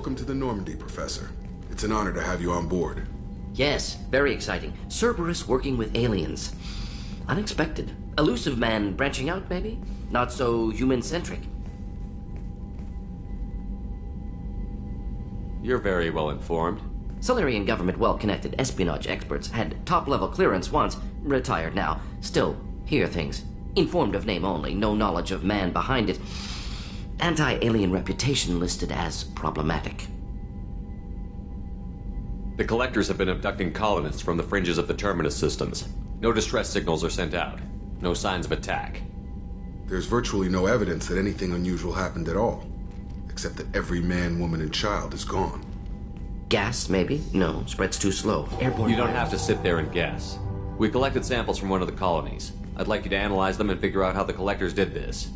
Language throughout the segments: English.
Welcome to the Normandy, Professor. It's an honor to have you on board. Yes, very exciting. Cerberus working with aliens. Unexpected. Elusive man branching out, maybe? Not so human-centric. You're very well informed. Solarian government well-connected espionage experts had top-level clearance once, retired now. Still, hear things. Informed of name only, no knowledge of man behind it. Anti-alien reputation listed as problematic. The Collectors have been abducting colonists from the fringes of the Terminus systems. No distress signals are sent out. No signs of attack. There's virtually no evidence that anything unusual happened at all, except that every man, woman, and child is gone. Gas, maybe? No, spreads too slow. Airborne You don't virus. have to sit there and guess. We collected samples from one of the colonies. I'd like you to analyze them and figure out how the Collectors did this.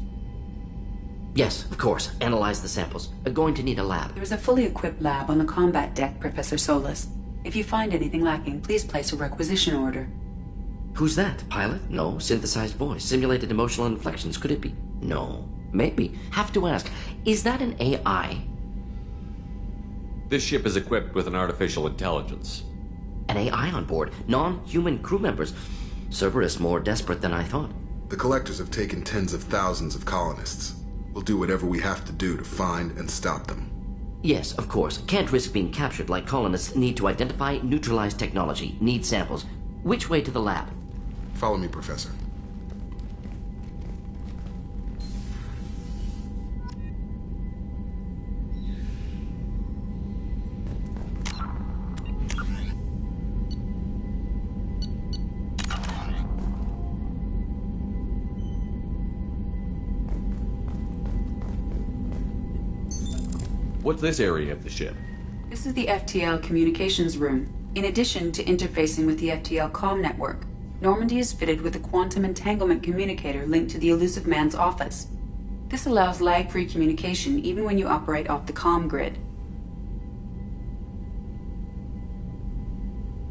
Yes, of course. Analyze the samples. Going to need a lab. There's a fully equipped lab on the combat deck, Professor Solis. If you find anything lacking, please place a requisition order. Who's that? Pilot? No. Synthesized voice. Simulated emotional inflections. Could it be? No. Maybe. Have to ask. Is that an AI? This ship is equipped with an artificial intelligence. An AI on board? Non-human crew members? Cerberus more desperate than I thought. The Collectors have taken tens of thousands of colonists. We'll do whatever we have to do to find and stop them. Yes, of course. Can't risk being captured like colonists need to identify, neutralize technology, need samples. Which way to the lab? Follow me, Professor. What's this area of the ship? This is the FTL communications room. In addition to interfacing with the FTL comm network, Normandy is fitted with a quantum entanglement communicator linked to the Elusive Man's office. This allows lag-free communication even when you operate off the comm grid.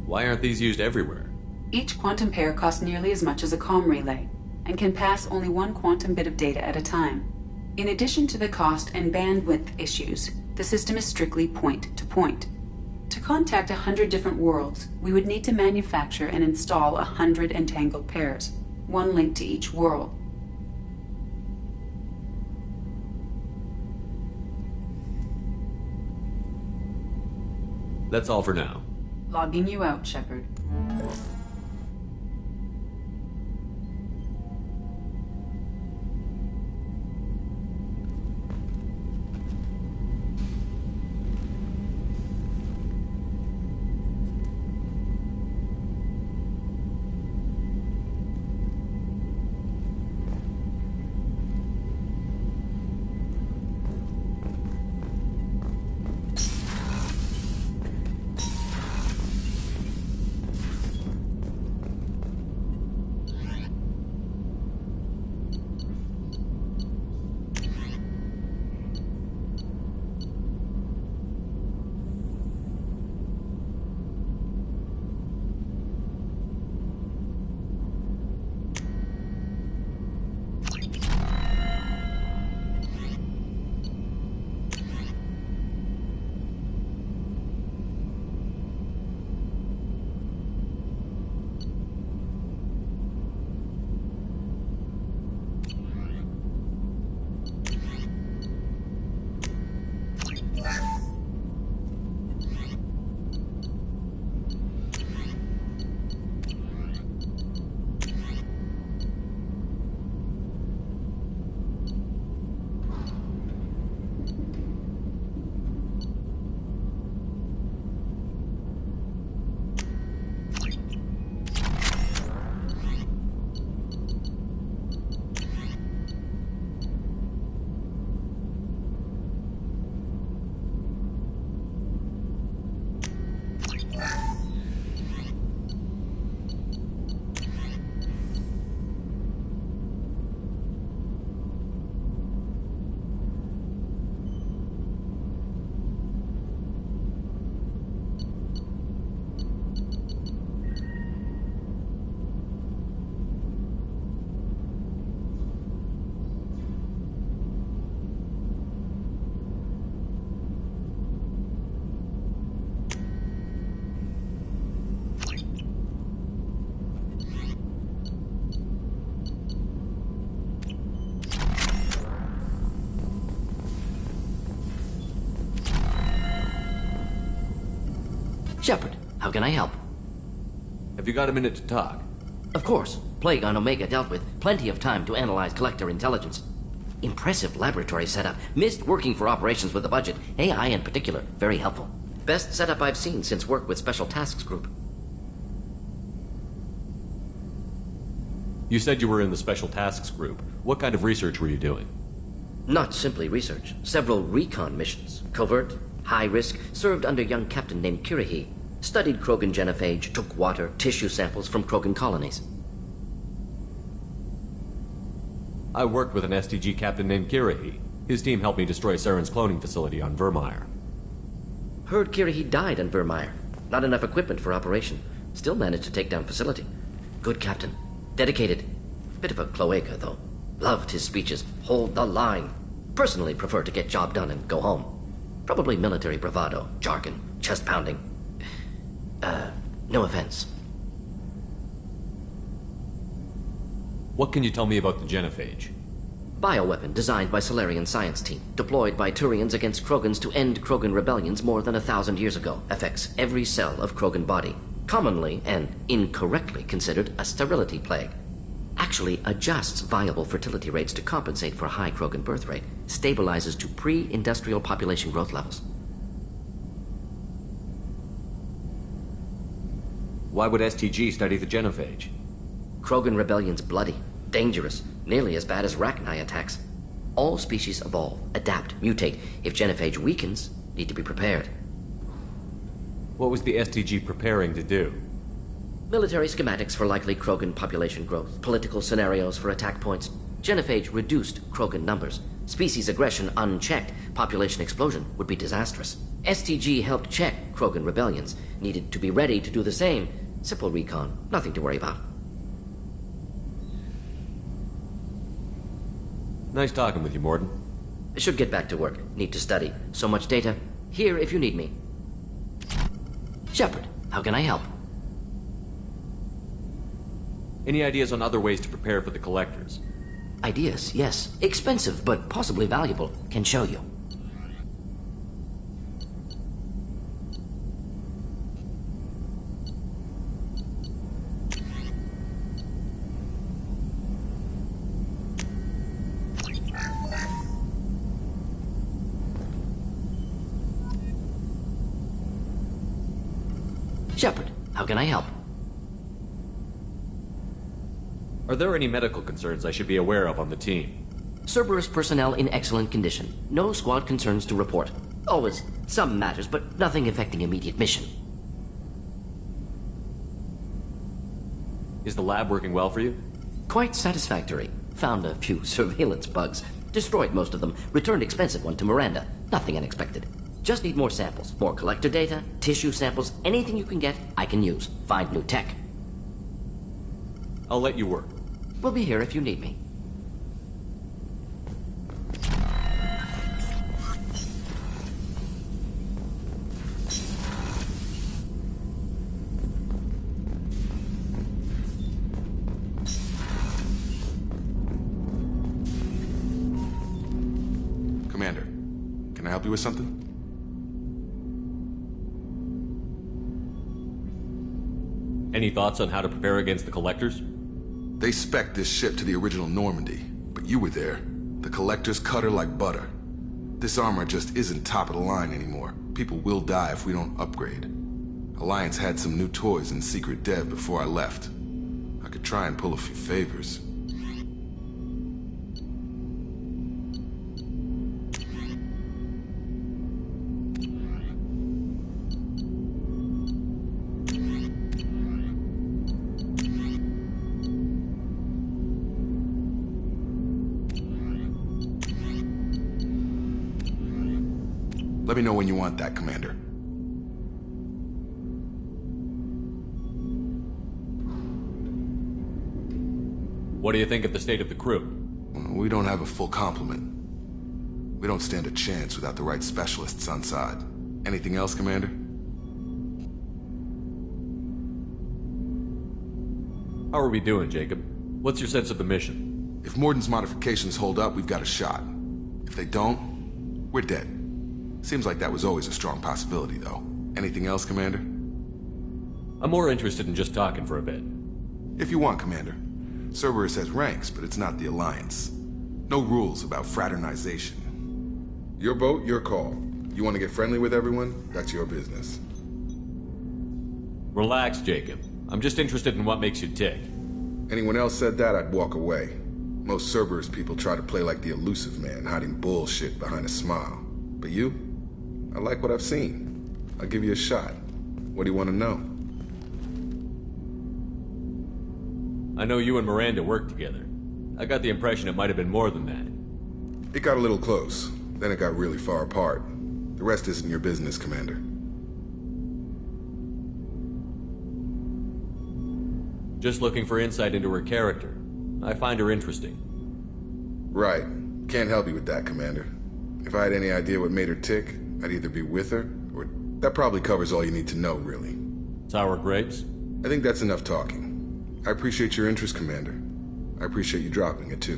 Why aren't these used everywhere? Each quantum pair costs nearly as much as a comm relay, and can pass only one quantum bit of data at a time. In addition to the cost and bandwidth issues, the system is strictly point-to-point. To contact 100 different worlds, we would need to manufacture and install 100 entangled pairs, one link to each world. That's all for now. Logging you out, Shepard. Shepard, how can I help? Have you got a minute to talk? Of course. Plague on Omega dealt with. Plenty of time to analyze collector intelligence. Impressive laboratory setup. Missed working for operations with a budget. AI in particular. Very helpful. Best setup I've seen since work with Special Tasks Group. You said you were in the Special Tasks Group. What kind of research were you doing? Not simply research. Several recon missions. Covert, high risk, served under young captain named Kirihi. Studied Krogan genophage, took water, tissue samples from Krogan colonies. I worked with an STG captain named Kirihi. His team helped me destroy Saren's cloning facility on Vermeer. Heard Kirihi died on Vermeer. Not enough equipment for operation. Still managed to take down facility. Good captain. Dedicated. Bit of a cloaca, though. Loved his speeches. Hold the line. Personally prefer to get job done and go home. Probably military bravado, jargon, chest pounding. No offense. What can you tell me about the genophage? Bioweapon designed by Solarian science team, deployed by Turians against Krogans to end Krogan rebellions more than 1,000 years ago. Affects every cell of Krogan body. Commonly and incorrectly considered a sterility plague. Actually adjusts viable fertility rates to compensate for high Krogan birth rate. Stabilizes to pre-industrial population growth levels. Why would STG study the genophage? Krogan rebellion's bloody, dangerous, nearly as bad as Rachni attacks. All species evolve, adapt, mutate. If genophage weakens, need to be prepared. What was the STG preparing to do? Military schematics for likely Krogan population growth, political scenarios for attack points. Genophage reduced Krogan numbers. Species aggression unchecked, population explosion would be disastrous. STG helped check Krogan rebellions, needed to be ready to do the same. Simple recon, nothing to worry about. Nice talking with you, Mordin. Should get back to work. Need to study. So much data. Here if you need me. Shepard, how can I help? Any ideas on other ways to prepare for the collectors? Ideas, yes. Expensive, but possibly valuable. Can show you. Shepard, how can I help? Are there any medical concerns I should be aware of on the team? Cerberus personnel in excellent condition. No squad concerns to report. Always some matters, but nothing affecting immediate mission. Is the lab working well for you? Quite satisfactory. Found a few surveillance bugs. Destroyed most of them. Returned expensive one to Miranda. Nothing unexpected. Just need more samples. More collector data, tissue samples, anything you can get, I can use. Find new tech. I'll let you work. We'll be here if you need me. Commander, can I help you with something? Any thoughts on how to prepare against the collectors? They spec'd this ship to the original Normandy, but you were there. The Collectors cut her like butter. This armor just isn't top of the line anymore. People will die if we don't upgrade. Alliance had some new toys in secret dev before I left. I could try and pull a few favors. Let me know when you want that, Commander. What do you think of the state of the crew? We don't have a full complement. We don't stand a chance without the right specialists on side. Anything else, Commander? How are we doing, Jacob? What's your sense of the mission? If Morden's modifications hold up, we've got a shot. If they don't, we're dead. Seems like that was always a strong possibility, though. Anything else, Commander? I'm more interested in just talking for a bit. If you want, Commander. Cerberus has ranks, but it's not the Alliance. No rules about fraternization. Your boat, your call. You want to get friendly with everyone? That's your business. Relax, Jacob. I'm just interested in what makes you tick. Anyone else said that, I'd walk away. Most Cerberus people try to play like the elusive man, hiding bullshit behind a smile. But you? I like what I've seen. I'll give you a shot. What do you want to know? I know you and Miranda work together. I got the impression it might have been more than that. It got a little close. Then it got really far apart. The rest isn't your business, Commander. Just looking for insight into her character. I find her interesting. Right. Can't help you with that, Commander. If I had any idea what made her tick, I'd either be with her, or... That probably covers all you need to know, really. Sour grapes? I think that's enough talking. I appreciate your interest, Commander. I appreciate you dropping it, too.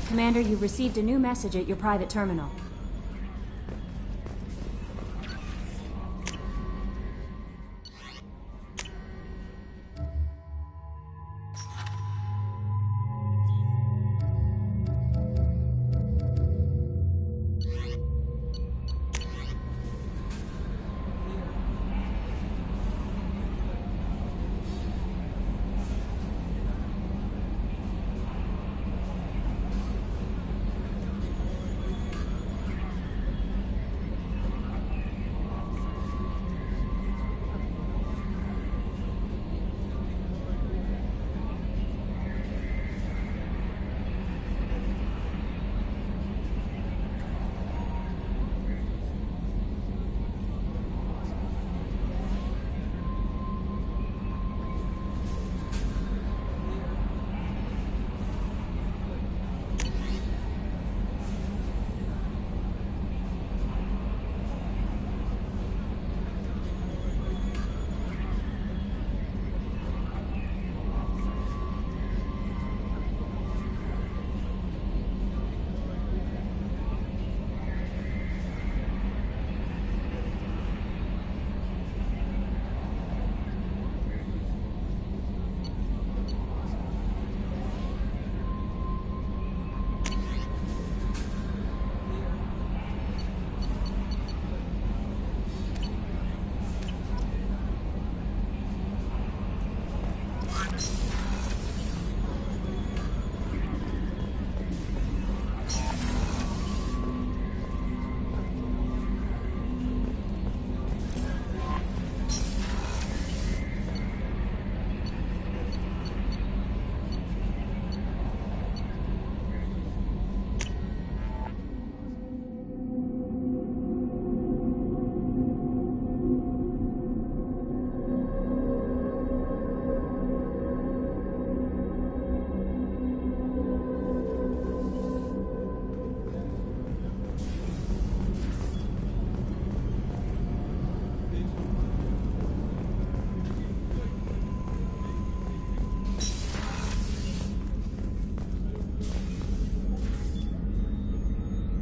Commander, you've received a new message at your private terminal.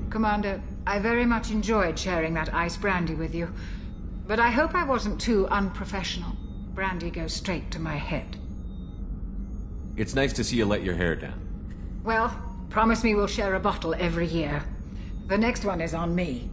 Commander, I very much enjoyed sharing that ice brandy with you. But I hope I wasn't too unprofessional. Brandy goes straight to my head. It's nice to see you let your hair down. Well, promise me we'll share a bottle every year. The next one is on me.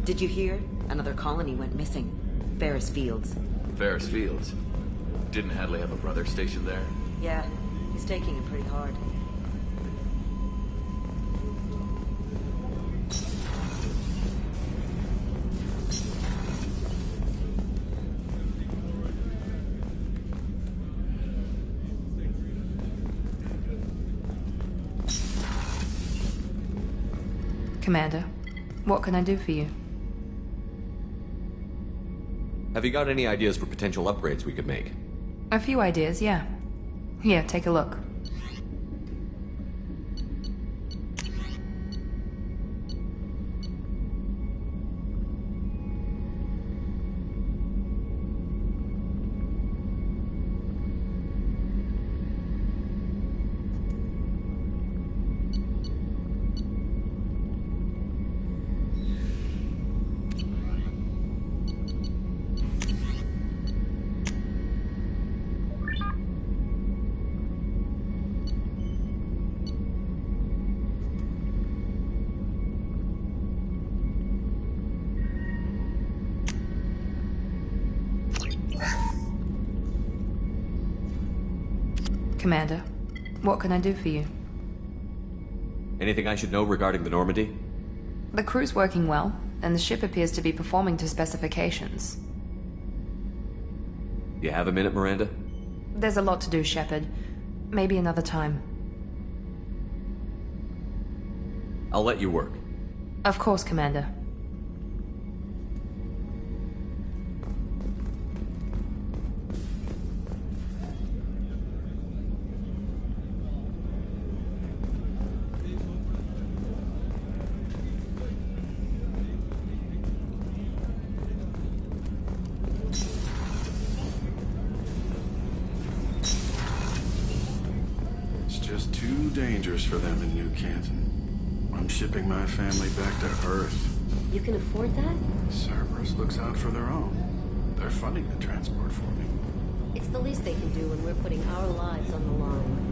Did you hear? Another colony went missing. Ferris Fields. Ferris Fields? Didn't Hadley have a brother stationed there? Yeah, he's taking it pretty hard. Commander, what can I do for you? Have you got any ideas for potential upgrades we could make? A few ideas, yeah. Here, take a look. Commander, what can I do for you? Anything I should know regarding the Normandy? The crew's working well, and the ship appears to be performing to specifications. You have a minute, Miranda? There's a lot to do, Shepard. Maybe another time. I'll let you work. Of course, Commander. Just too dangerous for them in New Canton. I'm shipping my family back to Earth. You can afford that? Cerberus looks out for their own. They're funding the transport for me. It's the least they can do when we're putting our lives on the line.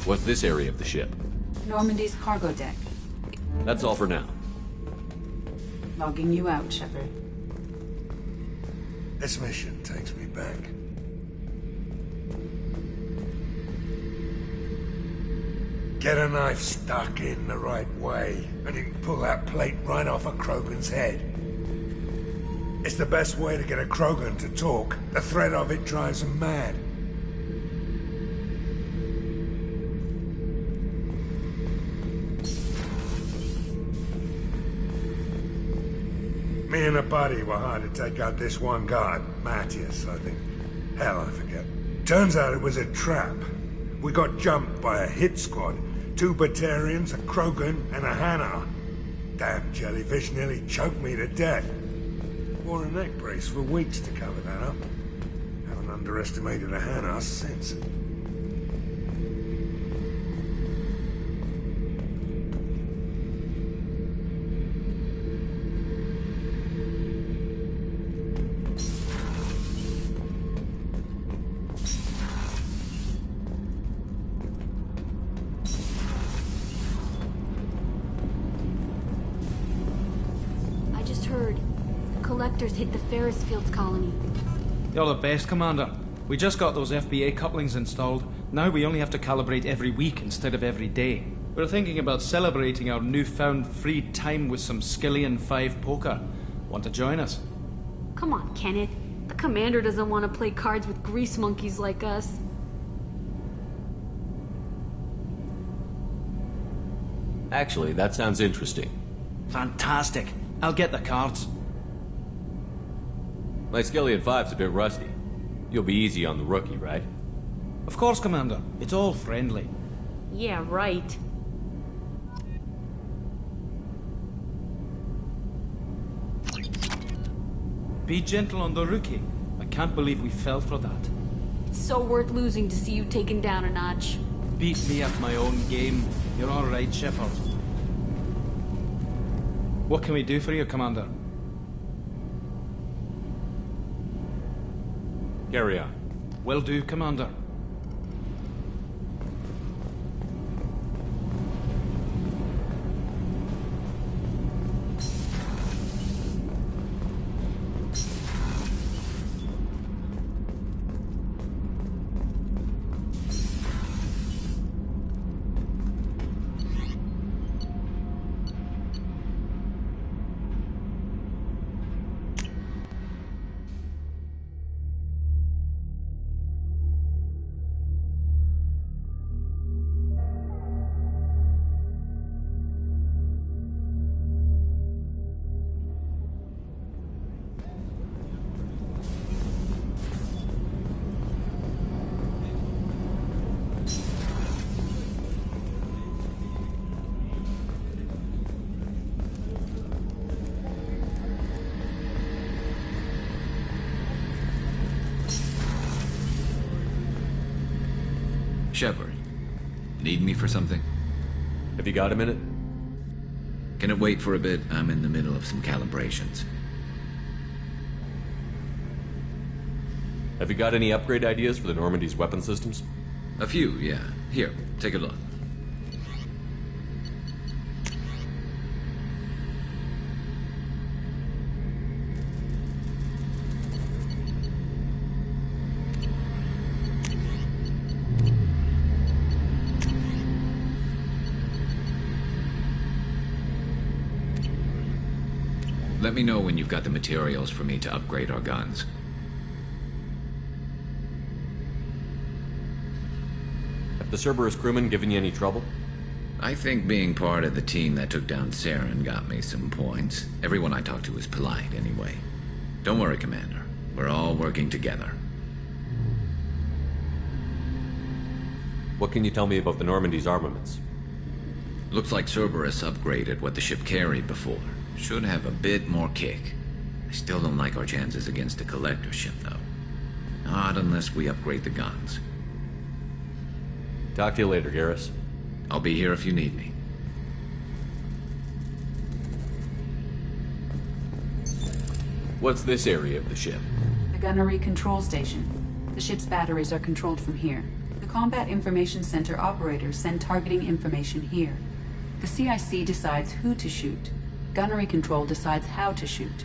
What's this area of the ship? Normandy's cargo deck. That's all for now. Logging you out, Shepard. This mission takes me back. Get a knife stuck in the right way, and you can pull that plate right off a Krogan's head. It's the best way to get a Krogan to talk. The threat of it drives them mad. Me and a buddy were hired to take out this one guard, Matthias, I think. Hell, I forget. Turns out it was a trap. We got jumped by a hit squad. 2 Batarians, a Krogan, and a Hanar. Damn jellyfish nearly choked me to death. Wore a neck brace for weeks to cover that up. Haven't underestimated a Hanar since. Collectors hit the Ferris Fields colony. You're the best, Commander. We just got those FBA couplings installed. Now we only have to calibrate every week instead of every day. We're thinking about celebrating our newfound free time with some Skillian 5 poker. Want to join us? Come on, Kenneth. The Commander doesn't want to play cards with grease monkeys like us. Actually, that sounds interesting. Fantastic. I'll get the cards. My Skillian 5's a bit rusty. You'll be easy on the rookie, right? Of course, Commander. It's all friendly. Yeah, right. Be gentle on the rookie. I can't believe we fell for that. It's so worth losing to see you taken down a notch. Beat me at my own game. You're all right, Shepard. What can we do for you, Commander? Carry on. Will do, Commander. Shepard. Need me for something? Have you got a minute? Can it wait for a bit? I'm in the middle of some calibrations. Have you got any upgrade ideas for the Normandy's weapon systems? A few, yeah. Here, take a look. Let me know when you've got the materials for me to upgrade our guns. Have the Cerberus crewmen given you any trouble? I think being part of the team that took down Saren got me some points. Everyone I talked to was polite, anyway. Don't worry, Commander. We're all working together. What can you tell me about the Normandy's armaments? Looks like Cerberus upgraded what the ship carried before. Should have a bit more kick. I still don't like our chances against the Collector ship, though. Not unless we upgrade the guns. Talk to you later, Garrus. I'll be here if you need me. What's this area of the ship? The gunnery control station. The ship's batteries are controlled from here. The Combat Information Center operators send targeting information here. The CIC decides who to shoot. Gunnery control decides how to shoot.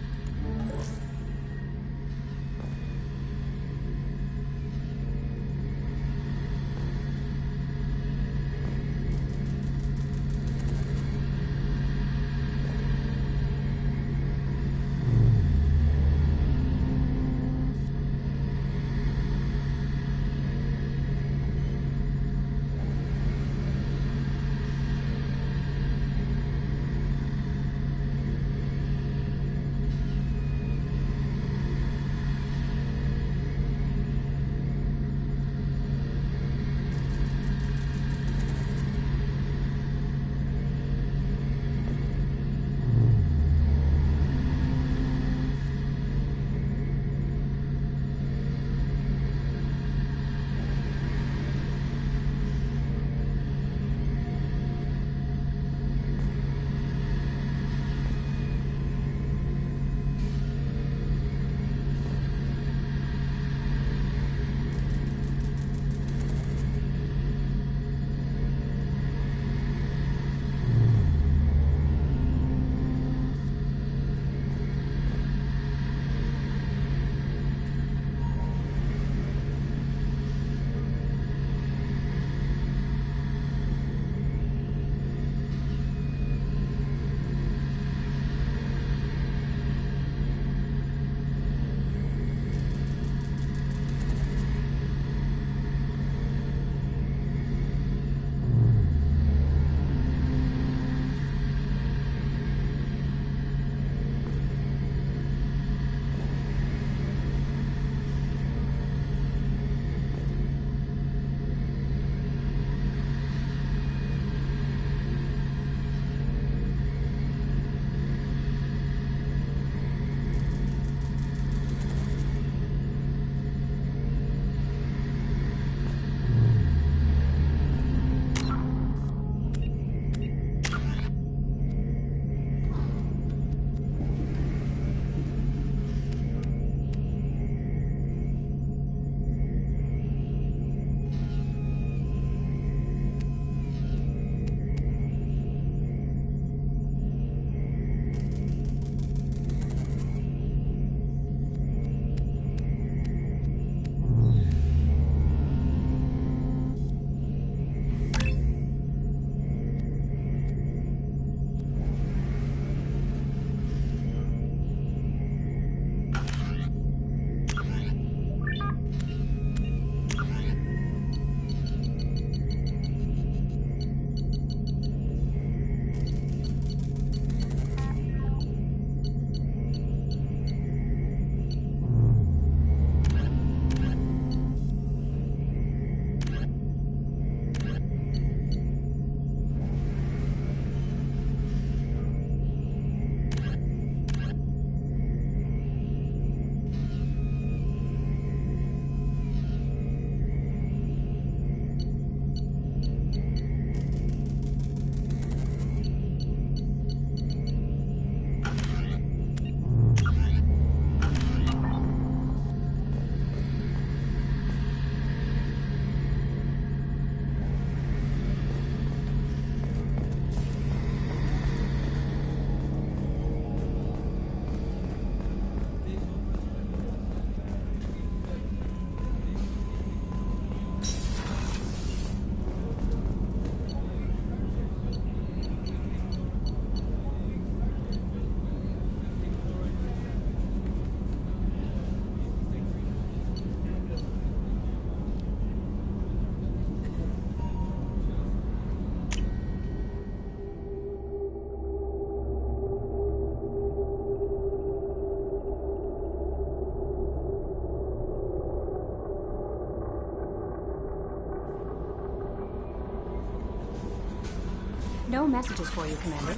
No messages for you, Commander.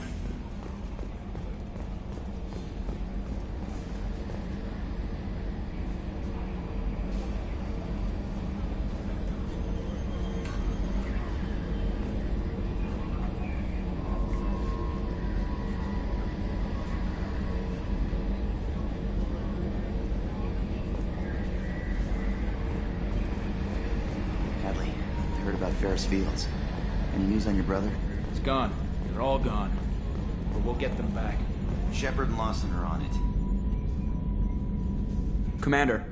Hadley, I heard about Ferris Fields. Any news on your brother? It's gone. They're all gone. But we'll get them back. Shepard and Lawson are on it. Commander.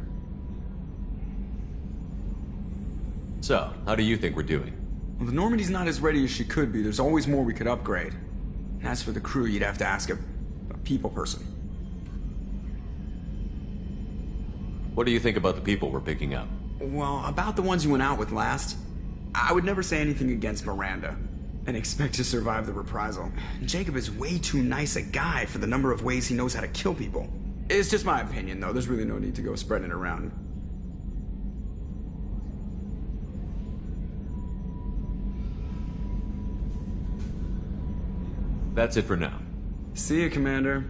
So, how do you think we're doing? Well, the Normandy's not as ready as she could be. There's always more we could upgrade. And as for the crew, you'd have to ask a people person. What do you think about the people we're picking up? Well, about the ones you went out with last, I would never say anything against Miranda and expect to survive the reprisal. Jacob is way too nice a guy for the number of ways he knows how to kill people. It's just my opinion, though. There's really no need to go spreading it around. That's it for now. See you, Commander.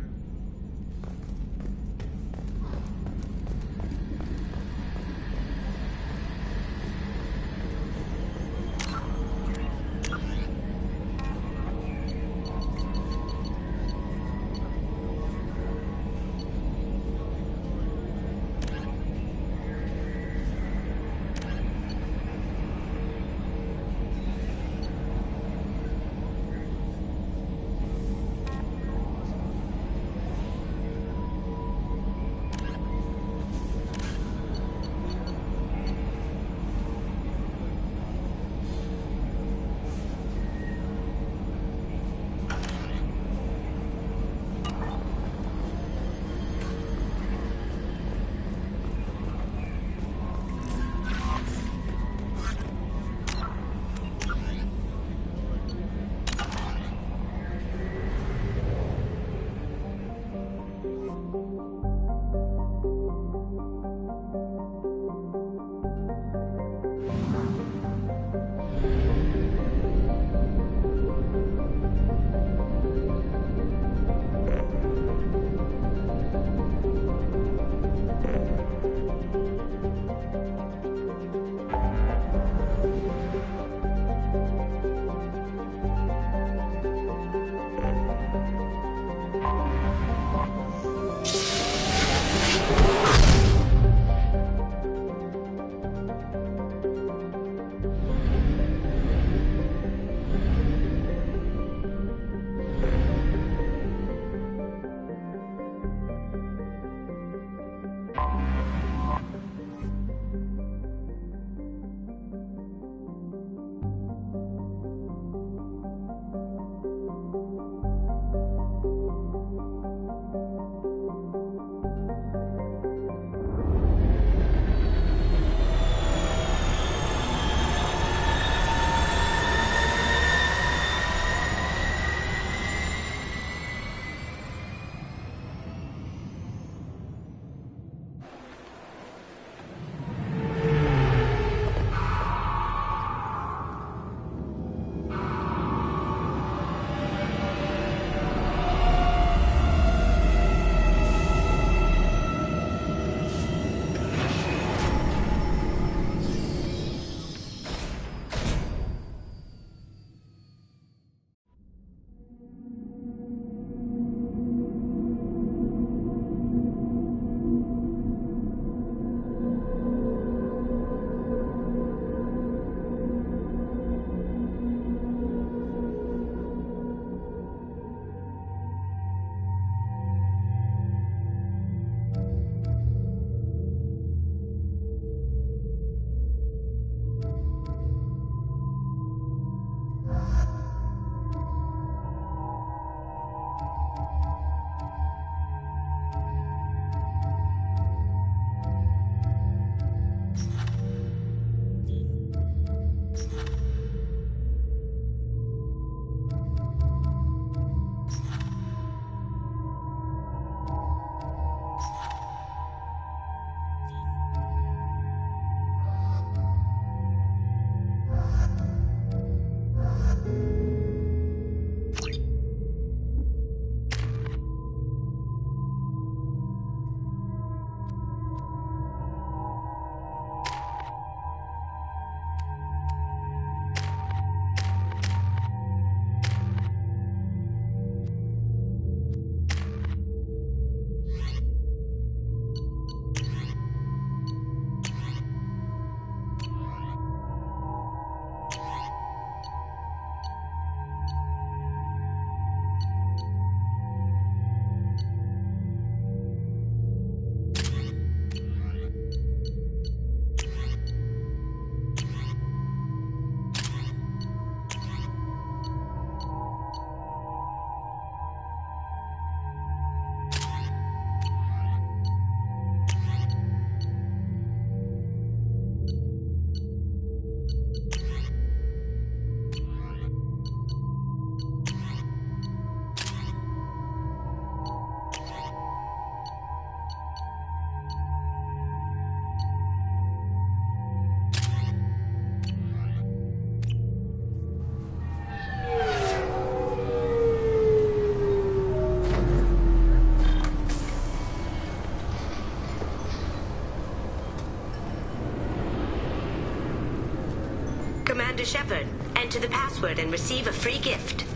Shepard. Enter the password and receive a free gift.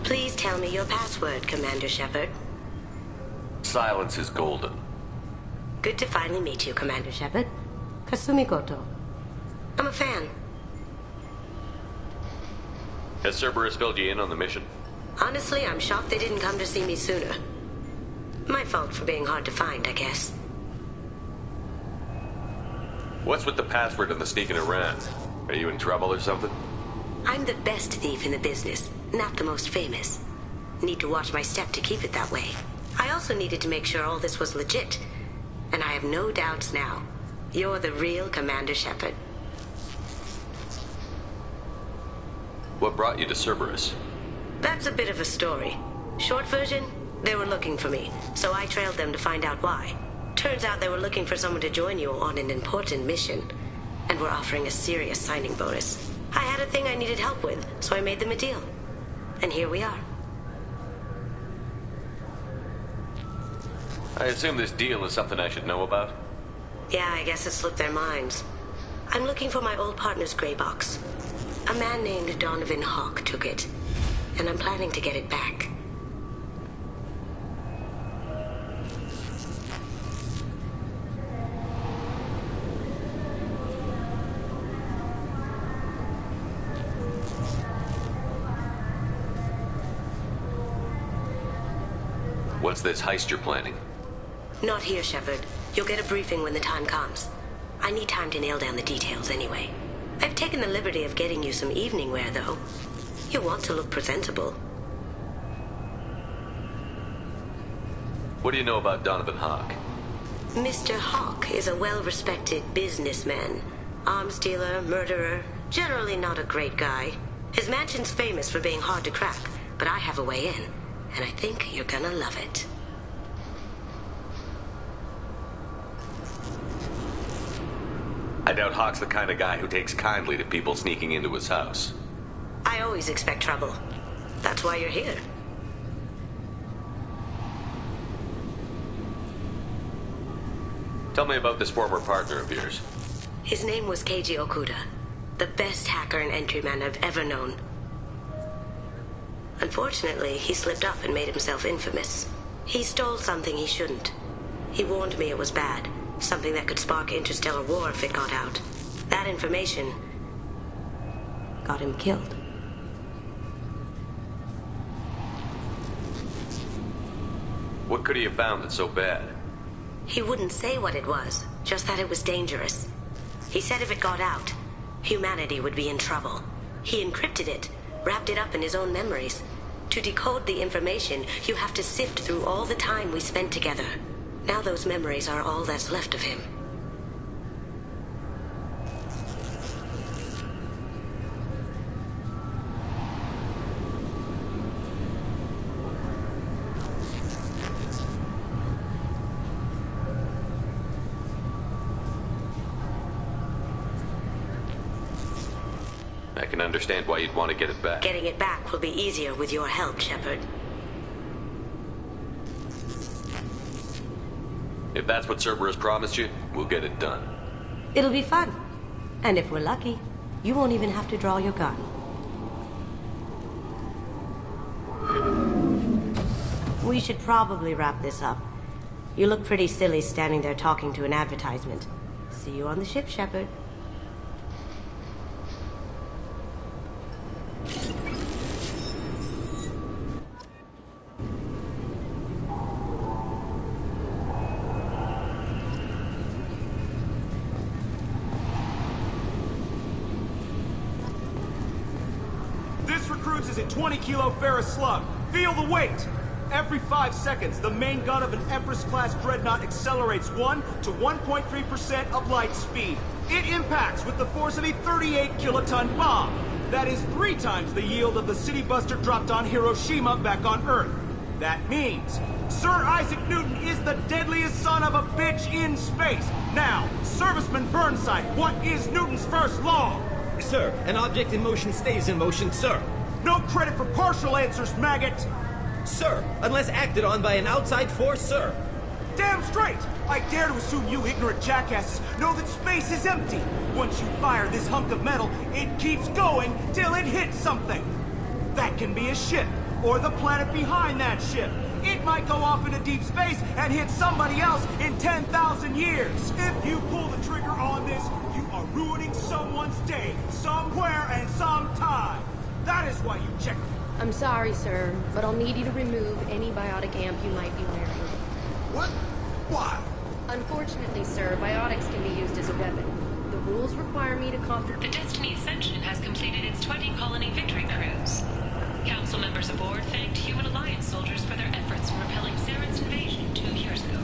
Please tell me your password, Commander Shepard. Silence is golden. Good to finally meet you, Commander Shepard. Kasumi Goto. I'm a fan. Has Cerberus filled you in on the mission? Honestly, I'm shocked they didn't come to see me sooner. My fault for being hard to find, I guess. What's with the password and the sneaking around? Are you in trouble or something? I'm the best thief in the business, not the most famous. Need to watch my step to keep it that way. I also needed to make sure all this was legit. And I have no doubts now. You're the real Commander Shepard. What brought you to Cerberus? That's a bit of a story. Short version, they were looking for me, so I trailed them to find out why. Turns out they were looking for someone to join you on an important mission, and were offering a serious signing bonus. I had a thing I needed help with, so I made them a deal. And here we are. I assume this deal is something I should know about? Yeah, I guess it slipped their minds. I'm looking for my old partner's gray box. A man named Donovan Hawk took it, and I'm planning to get it back. What's this heist you're planning? Not here, Shepard. You'll get a briefing when the time comes. I need time to nail down the details anyway. I've taken the liberty of getting you some evening wear, though. You want to look presentable. What do you know about Donovan Hawk? Mr. Hawk is a well-respected businessman. Arms dealer, murderer, generally not a great guy. His mansion's famous for being hard to crack, but I have a way in, and I think you're gonna love it. I doubt Hawk's the kind of guy who takes kindly to people sneaking into his house. I always expect trouble. That's why you're here. Tell me about this former partner of yours. His name was Keiji Okuda, the best hacker and entryman I've ever known. Unfortunately, he slipped up and made himself infamous. He stole something he shouldn't. He warned me it was bad. Something that could spark interstellar war if it got out. That information got him killed. What could he have found that's so bad? He wouldn't say what it was, just that it was dangerous. He said if it got out, humanity would be in trouble. He encrypted it, wrapped it up in his own memories. To decode the information, you have to sift through all the time we spent together. Now those memories are all that's left of him. I can understand why you'd want to get it back. Getting it back will be easier with your help, Shepard. If that's what Cerberus promised you, we'll get it done. It'll be fun. And if we're lucky, you won't even have to draw your gun. We should probably wrap this up. You look pretty silly standing there talking to an advertisement. See you on the ship, Shepard. Is a 20-kilo ferrous slug. Feel the weight! Every 5 seconds, the main gun of an Empress-class dreadnought accelerates 1 to 1.3% of light speed. It impacts with the force of a 38-kiloton bomb. That is 3 times the yield of the city buster dropped on Hiroshima back on Earth. That means Sir Isaac Newton is the deadliest son of a bitch in space. Now, Serviceman Burnside, what is Newton's first law? Sir, an object in motion stays in motion, sir. No credit for partial answers, maggot! Sir, unless acted on by an outside force, sir. Damn straight! I dare to assume you ignorant jackasses know that space is empty. Once you fire this hunk of metal, it keeps going till it hits something. That can be a ship, or the planet behind that ship. It might go off into deep space and hit somebody else in 10,000 years. If you pull the trigger on this, you are ruining someone's day, somewhere and sometime. That is why you checked it. I'm sorry, sir, but I'll need you to remove any biotic amp you might be wearing. What? Why? Unfortunately, sir, biotics can be used as a weapon. The rules require me to confirm. The Destiny Ascension has completed its 20-colony victory cruise. Council members aboard thanked Human Alliance soldiers for their efforts in repelling Saren's invasion 2 years ago.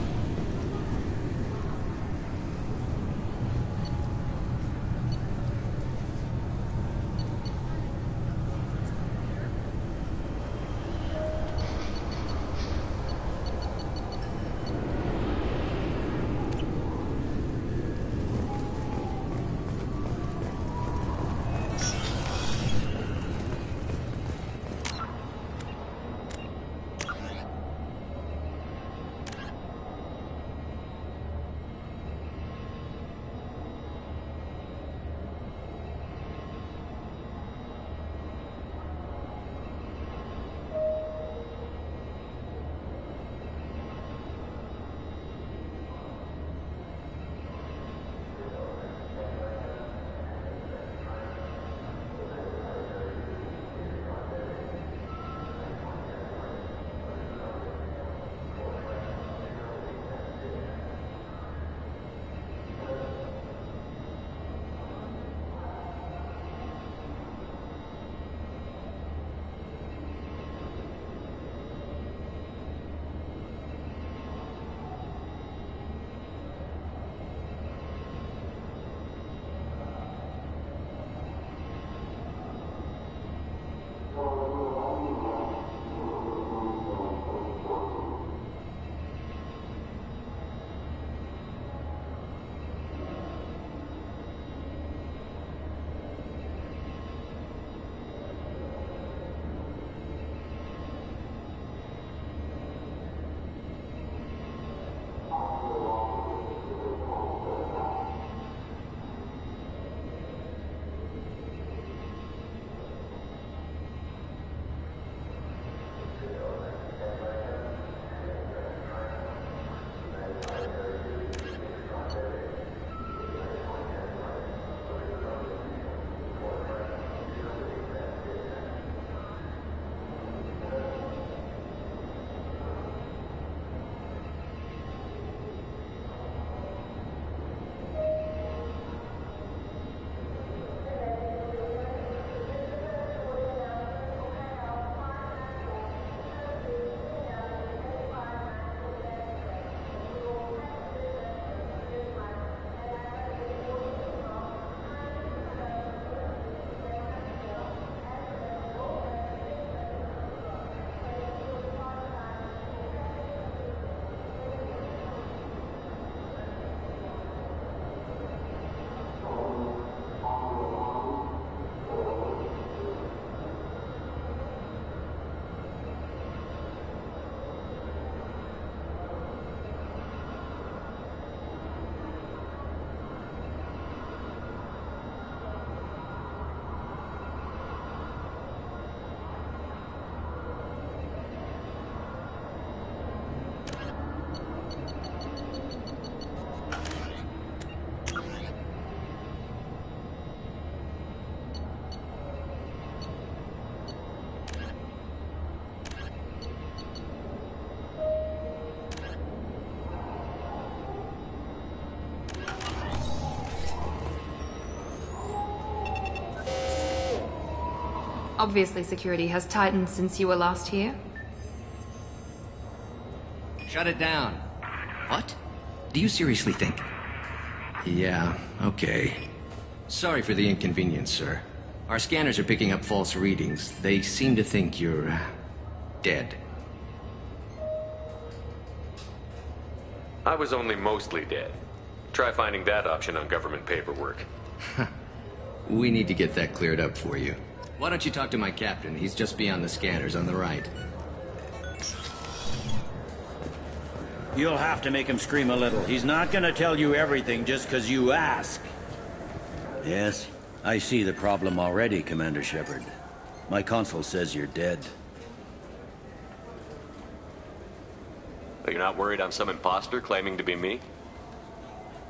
Obviously, security has tightened since you were last here. Shut it down. What? Do you seriously think? Yeah, okay. Sorry for the inconvenience, sir. Our scanners are picking up false readings. They seem to think you're... dead. I was only mostly dead. Try finding that option on government paperwork. We need to get that cleared up for you. Why don't you talk to my captain? He's just beyond the scanners on the right. You'll have to make him scream a little. He's not gonna tell you everything just because you ask. Yes, I see the problem already, Commander Shepard. My console says you're dead. You're not worried I'm some imposter claiming to be me?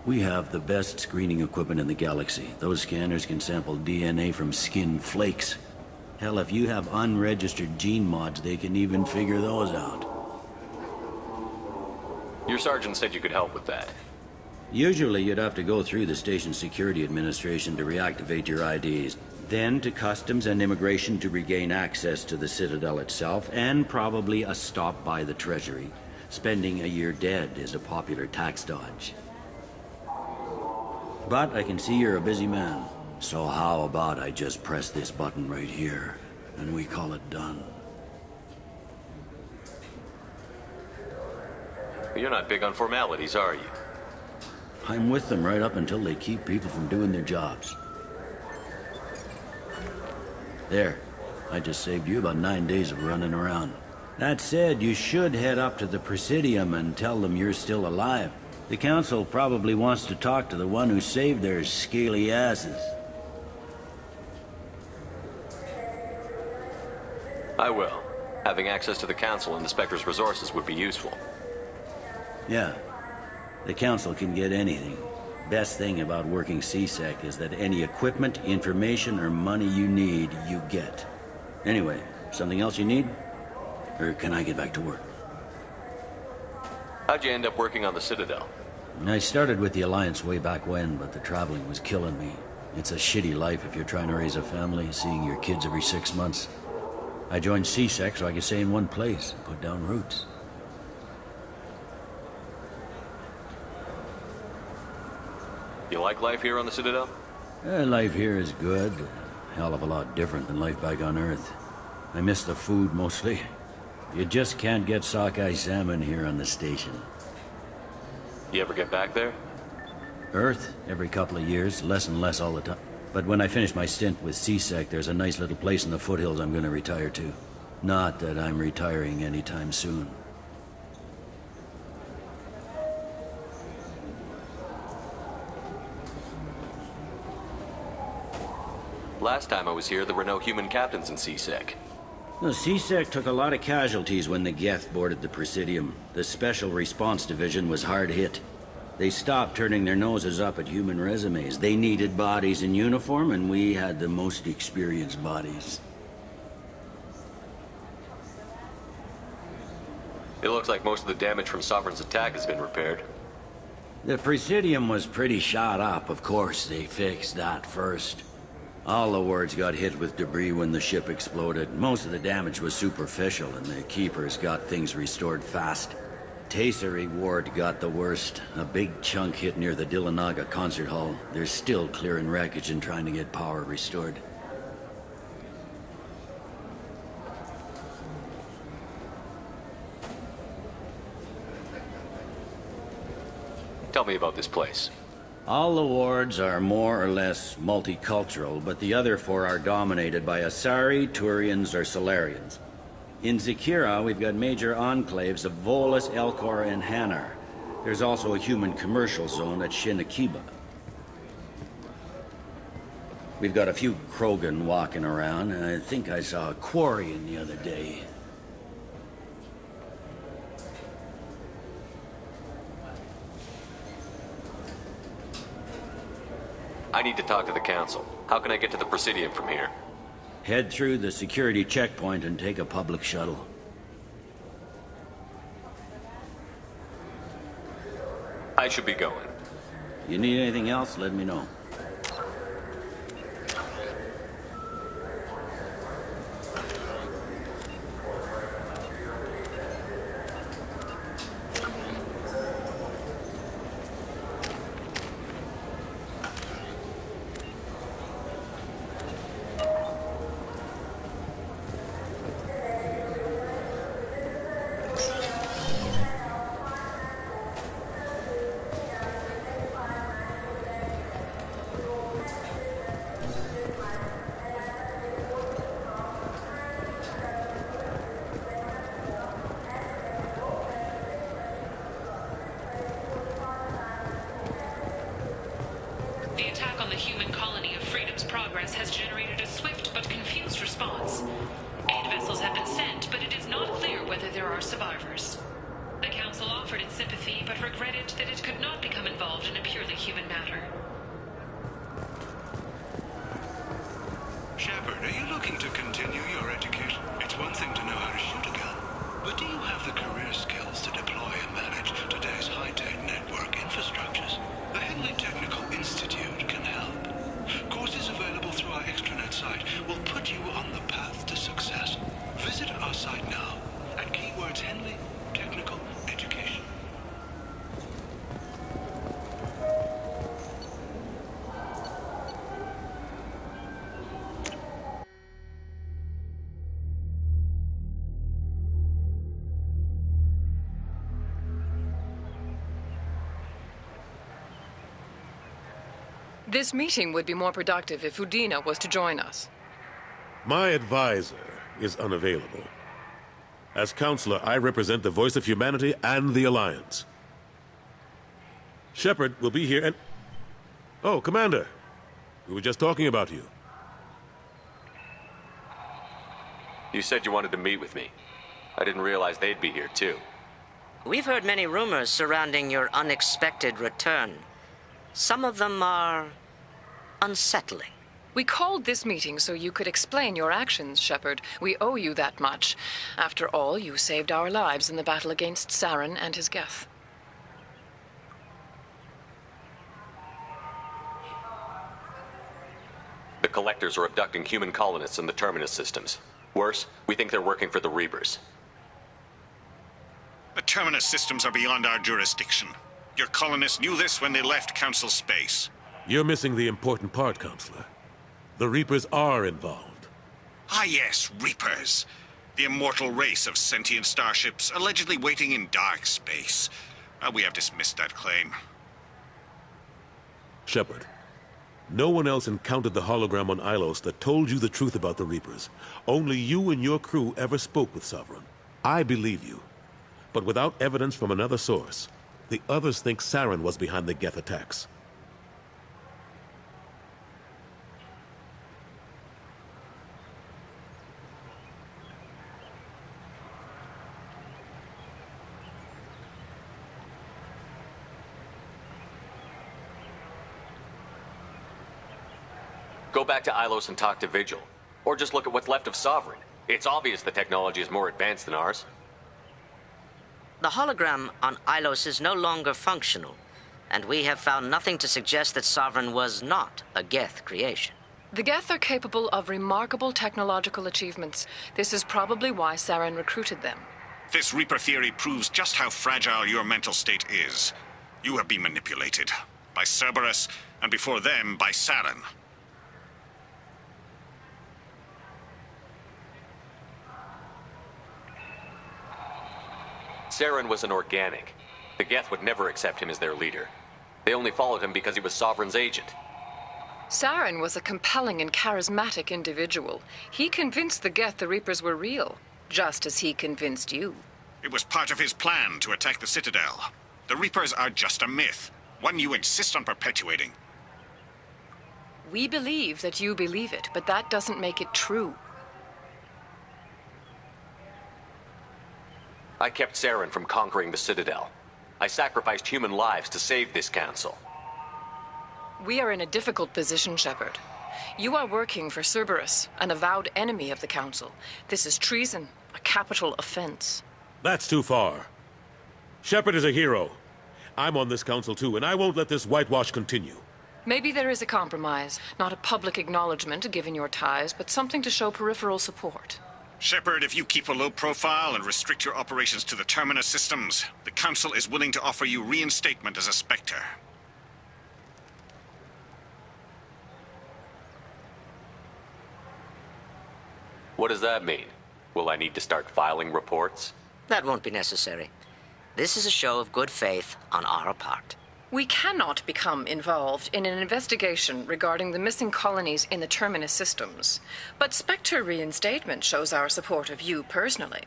We have the best screening equipment in the galaxy. Those scanners can sample DNA from skin flakes. Hell, if you have unregistered gene mods, they can even figure those out. Your sergeant said you could help with that. Usually you'd have to go through the station security administration to reactivate your IDs, then to customs and immigration to regain access to the Citadel itself, and probably a stop by the Treasury. Spending a year dead is a popular tax dodge. But I can see you're a busy man. So how about I just press this button right here, and we call it done? You're not big on formalities, are you? I'm with them right up until they keep people from doing their jobs. There. I just saved you about 9 days of running around. That said, you should head up to the Presidium and tell them you're still alive. The Council probably wants to talk to the one who saved their scaly asses. I will. Having access to the Council and the Spectre's resources would be useful. Yeah. The Council can get anything. Best thing about working C-Sec is that any equipment, information, or money you need, you get. Anyway, something else you need? Or can I get back to work? How'd you end up working on the Citadel? I started with the Alliance way back when, but the traveling was killing me. It's a shitty life if you're trying to raise a family, seeing your kids every 6 months. I joined C-Sec so I could stay in one place and put down roots. You like life here on the Citadel? Life here is good, but a hell of a lot different than life back on Earth. I miss the food mostly. You just can't get sockeye salmon here on the station. You ever get back there? Earth, every couple of years, less and less all the time. But when I finish my stint with C-Sec, there's a nice little place in the foothills I'm gonna retire to. Not that I'm retiring anytime soon. Last time I was here, there were no human captains in C-Sec. The C-Sec took a lot of casualties when the Geth boarded the Presidium. The Special Response Division was hard hit. They stopped turning their noses up at human resumes. They needed bodies in uniform, and we had the most experienced bodies. It looks like most of the damage from Sovereign's attack has been repaired. The Presidium was pretty shot up, of course. They fixed that first. All the wards got hit with debris when the ship exploded. Most of the damage was superficial, and the Keepers got things restored fast. Tasery Ward got the worst. A big chunk hit near the Dillanaga concert hall. They're still clearing wreckage and trying to get power restored. Tell me about this place. All the wards are more or less multicultural, but the other 4 are dominated by Asari, Turians, or Solarians. In Zakira, we've got major enclaves of Volus, Elcor, and Hanar. There's also a human commercial zone at Shin Akiba. We've got a few Krogan walking around, and I think I saw a Quarian the other day. I need to talk to the Council. How can I get to the Presidium from here? Head through the security checkpoint and take a public shuttle. I should be going. You need anything else, let me know. The attack on the human colony of Freedom's Progress has generated a swift but confused response. Aid vessels have been sent, but it is not clear whether there are survivors. The Council offered its sympathy, but regretted that it could not become involved in a purely human matter. Shepard, are you looking to continue your education? It's one thing to know how to shoot a gun, but do you have the career skills to deploy and manage today's high-tech network infrastructures? The Henley Technical Institute can help. Courses available through our extranet site will put you on the path to success. Visit our site now at keywords Henley Technical Education. This meeting would be more productive if Udina was to join us. My advisor is unavailable. As counselor, I represent the voice of humanity and the Alliance. Shepard will be here and... Oh, Commander. We were just talking about you. You said you wanted to meet with me. I didn't realize they'd be here, too. We've heard many rumors surrounding your unexpected return. Some of them are unsettling. We called this meeting so you could explain your actions, Shepard. We owe you that much. After all, you saved our lives in the battle against Saren and his Geth. The Collectors are abducting human colonists in the Terminus systems. Worse, we think they're working for the Reapers. The Terminus systems are beyond our jurisdiction. Your colonists knew this when they left Council space. You're missing the important part, Counselor. The Reapers are involved. Ah yes, Reapers. The immortal race of sentient starships allegedly waiting in dark space. We have dismissed that claim. Shepard, no one else encountered the hologram on Ilos that told you the truth about the Reapers. Only you and your crew ever spoke with Sovereign. I believe you. But without evidence from another source, the others think Saren was behind the Geth attacks. Go back to Ilos and talk to Vigil. Or just look at what's left of Sovereign. It's obvious the technology is more advanced than ours. The hologram on Ilos is no longer functional, and we have found nothing to suggest that Sovereign was not a Geth creation. The Geth are capable of remarkable technological achievements. This is probably why Saren recruited them. This Reaper theory proves just how fragile your mental state is. You have been manipulated. By Cerberus, and before them, by Saren. Saren was an organic. The Geth would never accept him as their leader. They only followed him because he was Sovereign's agent. Saren was a compelling and charismatic individual. He convinced the Geth the Reapers were real, just as he convinced you. It was part of his plan to attack the Citadel. The Reapers are just a myth, one you insist on perpetuating. We believe that you believe it, but that doesn't make it true. I kept Saren from conquering the Citadel. I sacrificed human lives to save this council. We are in a difficult position, Shepard. You are working for Cerberus, an avowed enemy of the Council. This is treason, a capital offense. That's too far. Shepard is a hero. I'm on this council too, and I won't let this whitewash continue. Maybe there is a compromise. Not a public acknowledgement given your ties, but something to show peripheral support. Shepard, if you keep a low profile and restrict your operations to the Terminus systems, the Council is willing to offer you reinstatement as a Spectre. What does that mean? Will I need to start filing reports? That won't be necessary. This is a show of good faith on our part. We cannot become involved in an investigation regarding the missing colonies in the Terminus systems, but Spectre reinstatement shows our support of you personally.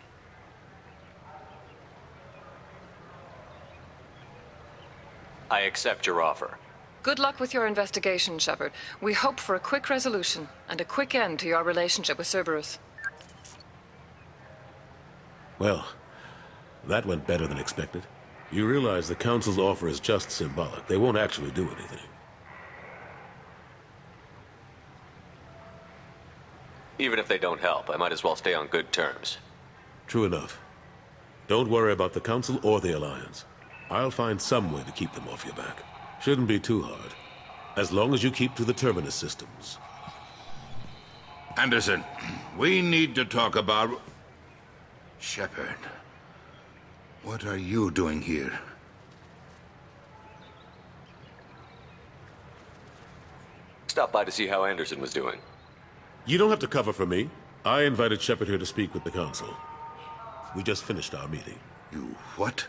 I accept your offer. Good luck with your investigation, Shepard. We hope for a quick resolution and a quick end to your relationship with Cerberus. Well, that went better than expected. You realize the Council's offer is just symbolic. They won't actually do anything. Even if they don't help, I might as well stay on good terms. True enough. Don't worry about the Council or the Alliance. I'll find some way to keep them off your back. Shouldn't be too hard. As long as you keep to the Terminus systems. Anderson, we need to talk about... Shepard. What are you doing here? Stopped by to see how Anderson was doing. You don't have to cover for me. I invited Shepard here to speak with the Council. We just finished our meeting. You what?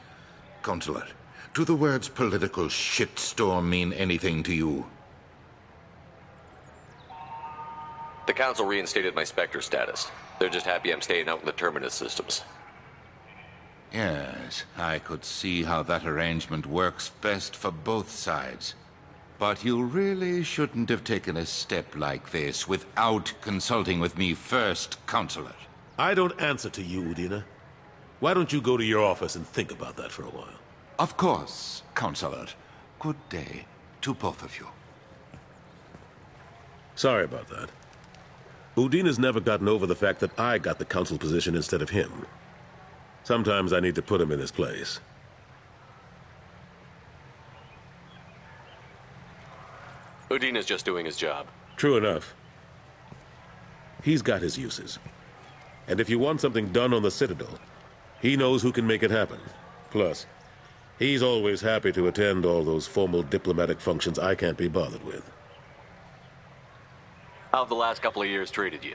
Consular, do the words political shitstorm mean anything to you? The Council reinstated my Spectre status. They're just happy I'm staying out in the Terminus systems. Yes, I could see how that arrangement works best for both sides. But you really shouldn't have taken a step like this without consulting with me first, Counselor. I don't answer to you, Udina. Why don't you go to your office and think about that for a while? Of course, Counselor. Good day to both of you. Sorry about that. Udina's never gotten over the fact that I got the Council position instead of him. Sometimes I need to put him in his place. Udina's just doing his job. True enough. He's got his uses. And if you want something done on the Citadel, he knows who can make it happen. Plus, he's always happy to attend all those formal diplomatic functions I can't be bothered with. How have the last couple of years treated you?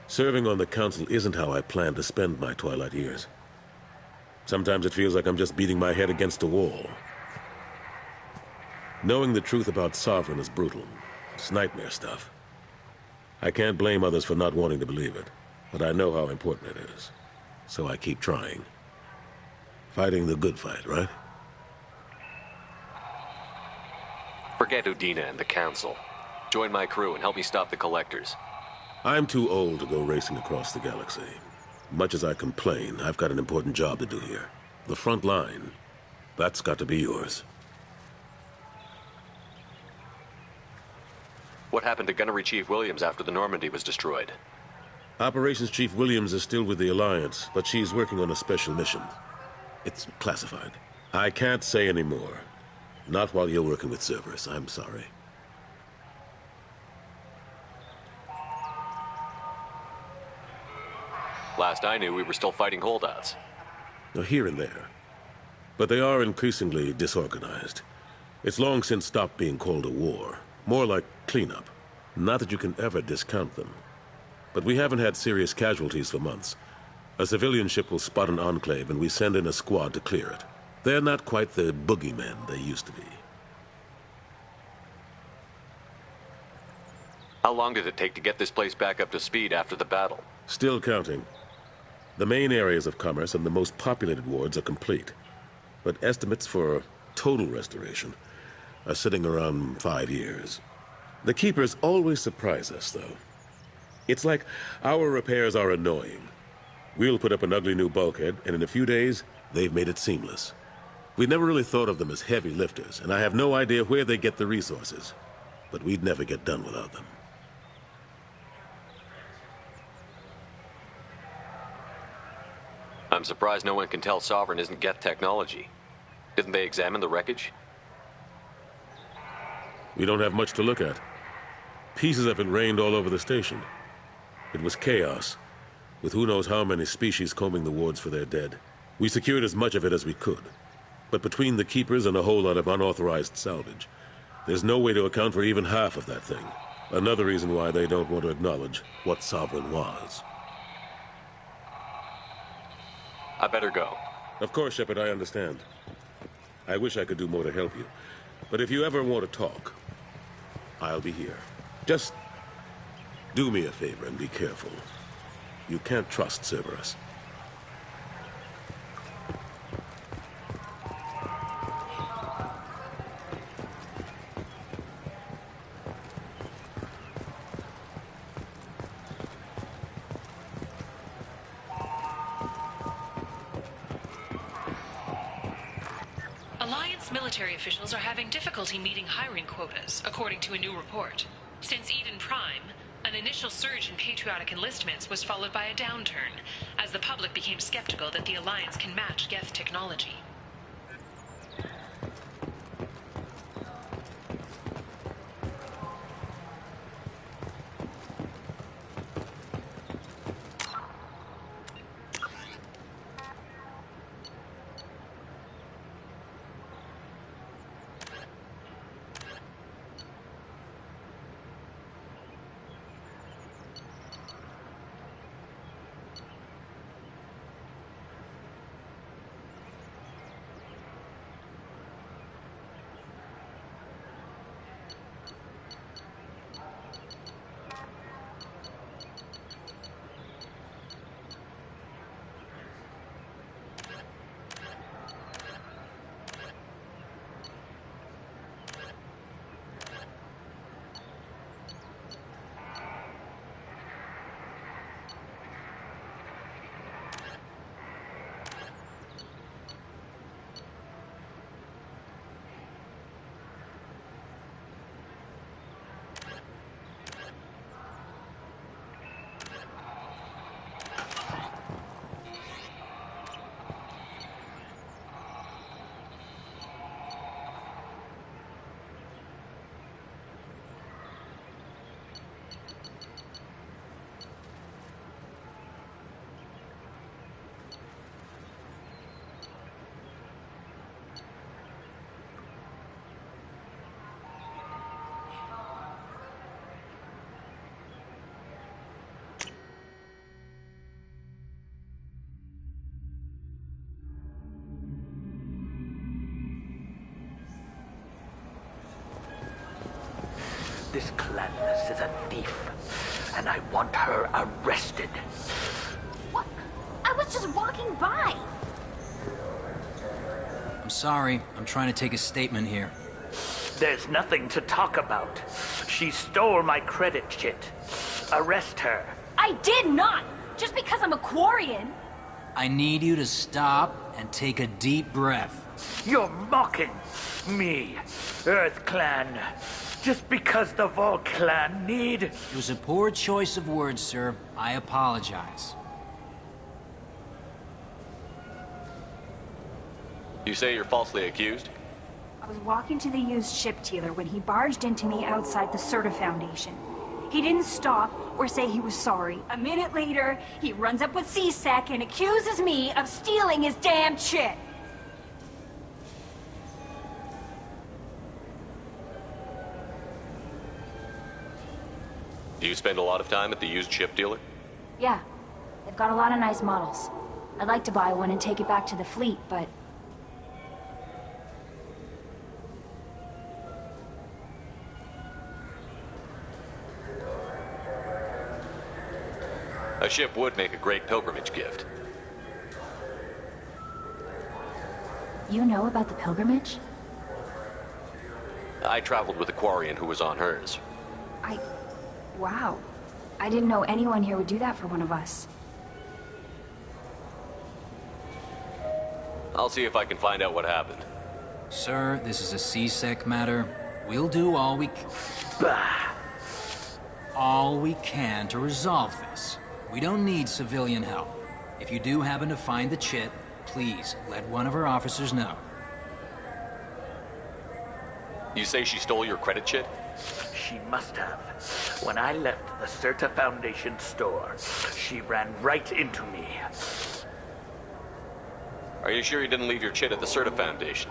Serving on the Council isn't how I plan to spend my twilight years. Sometimes it feels like I'm just beating my head against a wall. Knowing the truth about Sovereign is brutal. It's nightmare stuff. I can't blame others for not wanting to believe it, but I know how important it is. So I keep trying. Fighting the good fight, right? Forget Udina and the Council. Join my crew and help me stop the Collectors. I'm too old to go racing across the galaxy. Much as I complain, I've got an important job to do here. The front line. That's got to be yours. What happened to Gunnery Chief Williams after the Normandy was destroyed? Operations Chief Williams is still with the Alliance, but she's working on a special mission. It's classified. I can't say any more. Not while you're working with Cerberus, I'm sorry. Last I knew, we were still fighting holdouts. Here and there. But they are increasingly disorganized. It's long since stopped being called a war. More like cleanup. Not that you can ever discount them. But we haven't had serious casualties for months. A civilian ship will spot an enclave and we send in a squad to clear it. They're not quite the boogeymen they used to be. How long did it take to get this place back up to speed after the battle? Still counting. The main areas of commerce and the most populated wards are complete. But estimates for total restoration are sitting around 5 years. The Keepers always surprise us, though. It's like our repairs are annoying. We'll put up an ugly new bulkhead, and in a few days, they've made it seamless. We never really thought of them as heavy lifters, and I have no idea where they get the resources. But we'd never get done without them. I'm surprised no one can tell Sovereign isn't Geth technology. Didn't they examine the wreckage? We don't have much to look at. Pieces have been rained all over the station. It was chaos, with who knows how many species combing the wards for their dead. We secured as much of it as we could. But between the Keepers and a whole lot of unauthorized salvage, there's no way to account for even half of that thing. Another reason why they don't want to acknowledge what Sovereign was. I better go. Of course, Shepard, I understand. I wish I could do more to help you. But if you ever want to talk, I'll be here. Just do me a favor and be careful. You can't trust Cerberus. military officials are having difficulty meeting hiring quotas, according to a new report. Since Eden Prime, an initial surge in patriotic enlistments was followed by a downturn, as the public became skeptical that the Alliance can match Geth technology. This Clanless is a thief, and I want her arrested. What? I was just walking by. I'm sorry. I'm trying to take a statement here. There's nothing to talk about. She stole my credit chit. Arrest her. I did not! Just because I'm a Quarian. I need you to stop and take a deep breath. You're mocking me, Earth Clan. Just because the Vol Clan need... It was a poor choice of words, sir. I apologize. You say you're falsely accused? I was walking to the used ship dealer when he barged into me outside the Serta Foundation. He didn't stop or say he was sorry. A minute later, he runs up with C-Sec and accuses me of stealing his damn chit. Do you spend a lot of time at the used ship dealer? Yeah, they've got a lot of nice models. I'd like to buy one and take it back to the fleet, but... A ship would make a great pilgrimage gift. You know about the pilgrimage? I traveled with a Quarian who was on hers. Wow. I didn't know anyone here would do that for one of us. I'll see if I can find out what happened. Sir, this is a C-Sec matter. We'll do all we can to resolve this. We don't need civilian help. If you do happen to find the chit, please let one of our officers know. You say she stole your credit chit? She must have. When I left the Serta Foundation store, she ran right into me. Are you sure you didn't leave your chit at the Serta Foundation?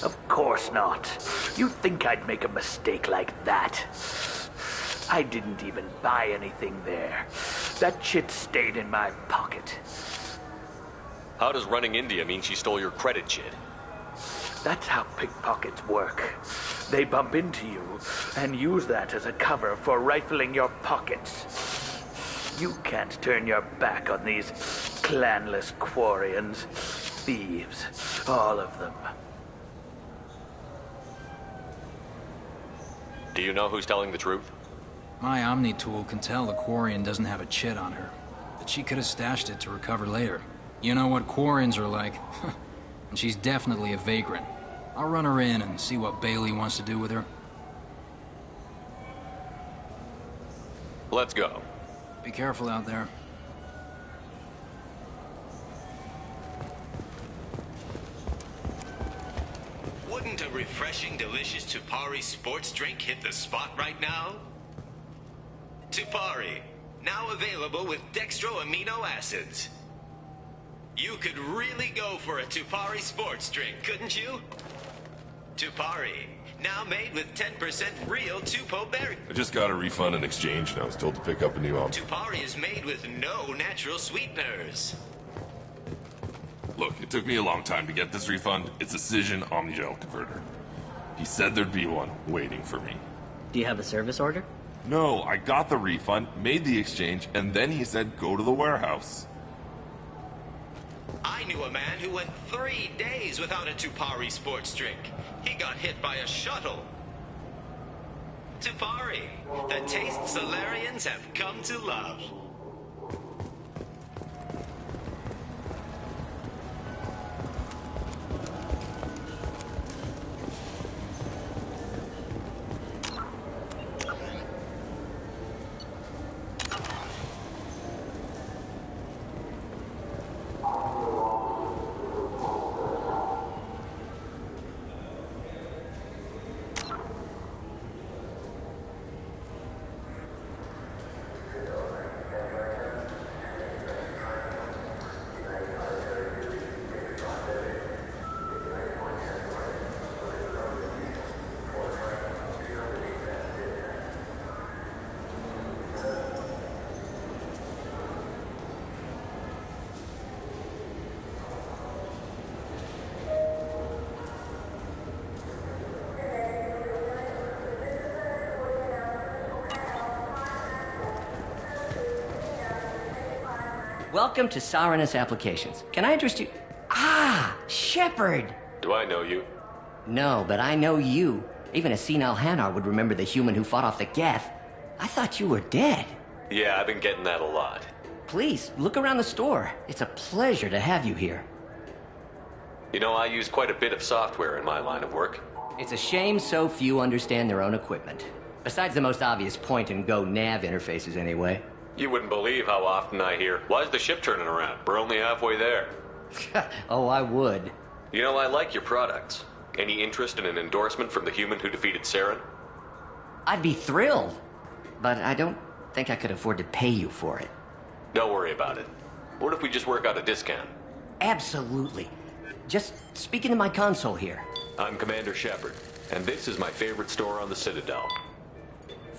Of course not. You'd think I'd make a mistake like that. I didn't even buy anything there. That chit stayed in my pocket. How does running India mean she stole your credit chit? That's how pickpockets work. They bump into you and use that as a cover for rifling your pockets. You can't turn your back on these clanless Quarians. Thieves, all of them. Do you know who's telling the truth? My Omni tool can tell the Quarian doesn't have a chit on her, but she could have stashed it to recover later. You know what Quarians are like. And she's definitely a vagrant. I'll run her in and see what Bailey wants to do with her. Let's go. Be careful out there. Wouldn't a refreshing, delicious Tupari sports drink hit the spot right now? Tupari, now available with dextro amino acids. You could really go for a Tupari sports drink, couldn't you? Tupari, now made with 10% real Tupo berry. I just got a refund in exchange and I was told to pick up a new album. Tupari is made with no natural sweeteners. Look, it took me a long time to get this refund. It's a Cision Omnigel converter. He said there'd be one waiting for me. Do you have a service order? No, I got the refund, made the exchange, and then he said go to the warehouse. I knew a man who went 3 days without a Tupari sports drink. He got hit by a shuttle. Tupari, the taste Solarians have come to love. Welcome to Sarenus Applications. Can I interest you? Ah, Shepard! Do I know you? No, but I know you. Even a senile Hanar would remember the human who fought off the Geth. I thought you were dead. Yeah, I've been getting that a lot. Please, look around the store. It's a pleasure to have you here. You know, I use quite a bit of software in my line of work. It's a shame so few understand their own equipment. Besides the most obvious point-and-go nav interfaces, anyway. You wouldn't believe how often I hear, "Why's the ship turning around? We're only halfway there." Oh, I would. You know, I like your products. Any interest in an endorsement from the human who defeated Saren? I'd be thrilled. But I don't think I could afford to pay you for it. Don't worry about it. What if we just work out a discount? Absolutely. Just speak into my console here. I'm Commander Shepard, and this is my favorite store on the Citadel.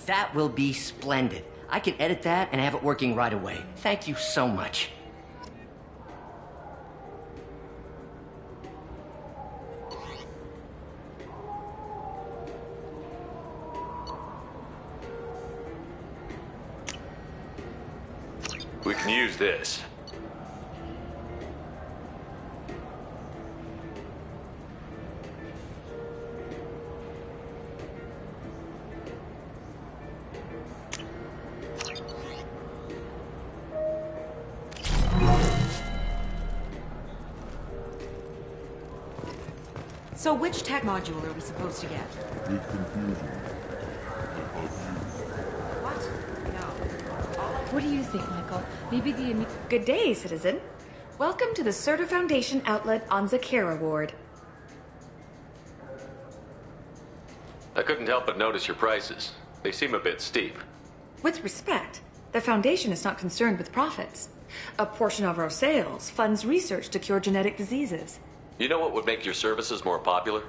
That will be splendid. I can edit that and have it working right away. Thank you so much. We can use this. So which tech module are we supposed to get? Good confusion. What do you think, Michael? Maybe the... Good day, citizen. Welcome to the Certa Foundation outlet on Zakera Ward. I couldn't help but notice your prices. They seem a bit steep. With respect, the Foundation is not concerned with profits. A portion of our sales funds research to cure genetic diseases. You know what would make your services more popular?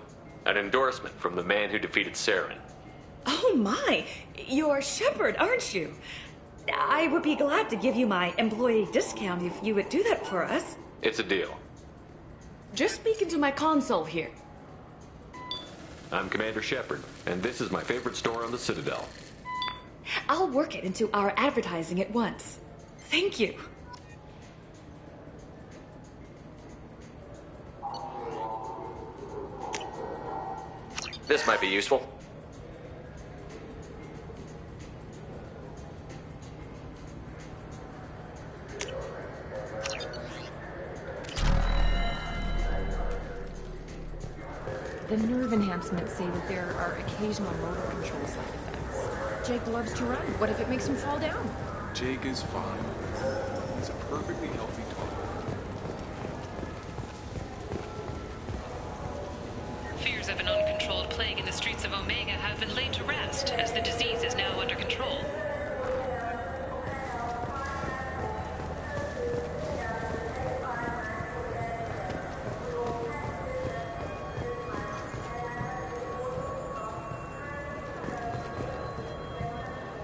An endorsement from the man who defeated Saren. Oh my! You're Shepard, aren't you? I would be glad to give you my employee discount if you would do that for us. It's a deal. Just speak into my console here. I'm Commander Shepard, and this is my favorite store on the Citadel. I'll work it into our advertising at once. Thank you. This might be useful. The nerve enhancements say that there are occasional motor control side effects. Jake loves to run. What if it makes him fall down? Jake is fine. He's a perfectly healthy toddler. Fears of an uncontrolled plague in the streets of Omega have been laid to rest, as the disease is now under control.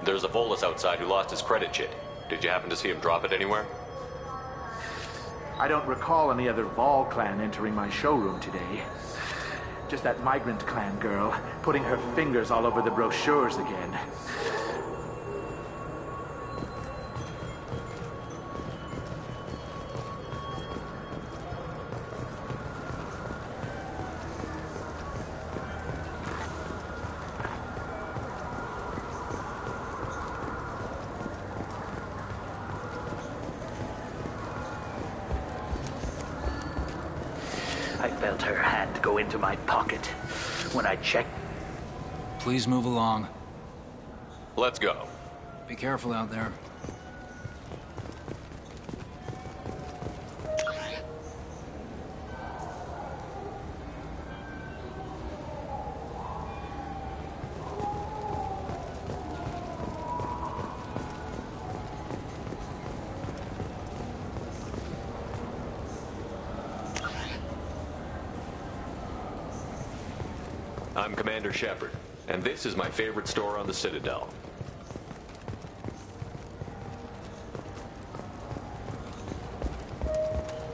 There's a Volus outside who lost his credit chit. Did you happen to see him drop it anywhere? I don't recall any other Vol clan entering my showroom today. Just that migrant clan girl putting her fingers all over the brochures again. I felt her hand go into my pocket when I checked. Please move along. Let's go. Be careful out there. I'm Commander Shepard, and this is my favorite store on the Citadel.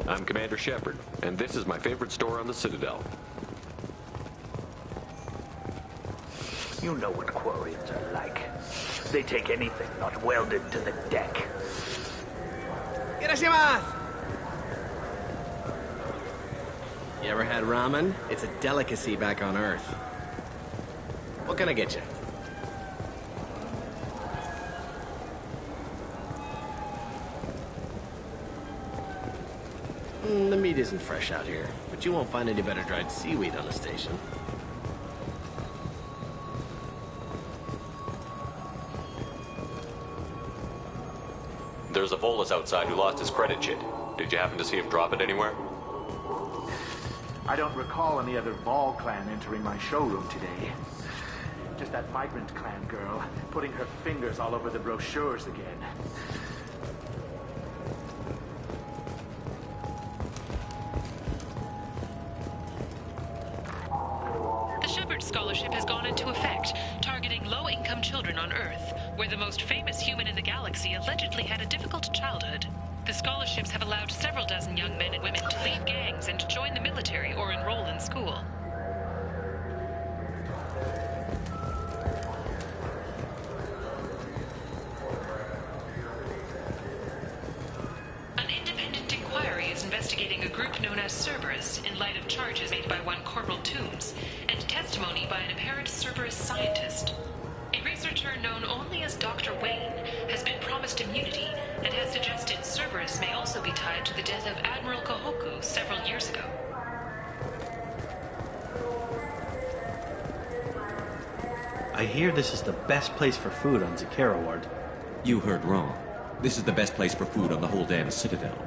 I'm Commander Shepard, and this is my favorite store on the Citadel. You know what Quarians are like. They take anything not welded to the deck. Irashimasu! You ever had ramen? It's a delicacy back on Earth. What can I get you? The meat isn't fresh out here, but you won't find any better dried seaweed on the station. There's a Volus outside who lost his credit chit. Did you happen to see him drop it anywhere? I don't recall any other Vol clan entering my showroom today. Just that migrant clan girl putting her fingers all over the brochures again. The Shepard Scholarship has gone into effect, targeting low-income children on Earth, where the most famous human in the galaxy allegedly had a difficult childhood. The scholarships have allowed several dozen young men and women to leave gangs and join the military or enroll in school. An independent inquiry is investigating a group known as Cerberus in light of charges made by one Corporal Toombs and testimony by an apparent Cerberus scientist. A researcher known only as Dr. Wayne has been promised immunity and has suggested Cerberus may also be tied to the death of Admiral Kahoku several years ago. I hear this is the best place for food on Zakera Ward. You heard wrong. This is the best place for food on the whole damn Citadel.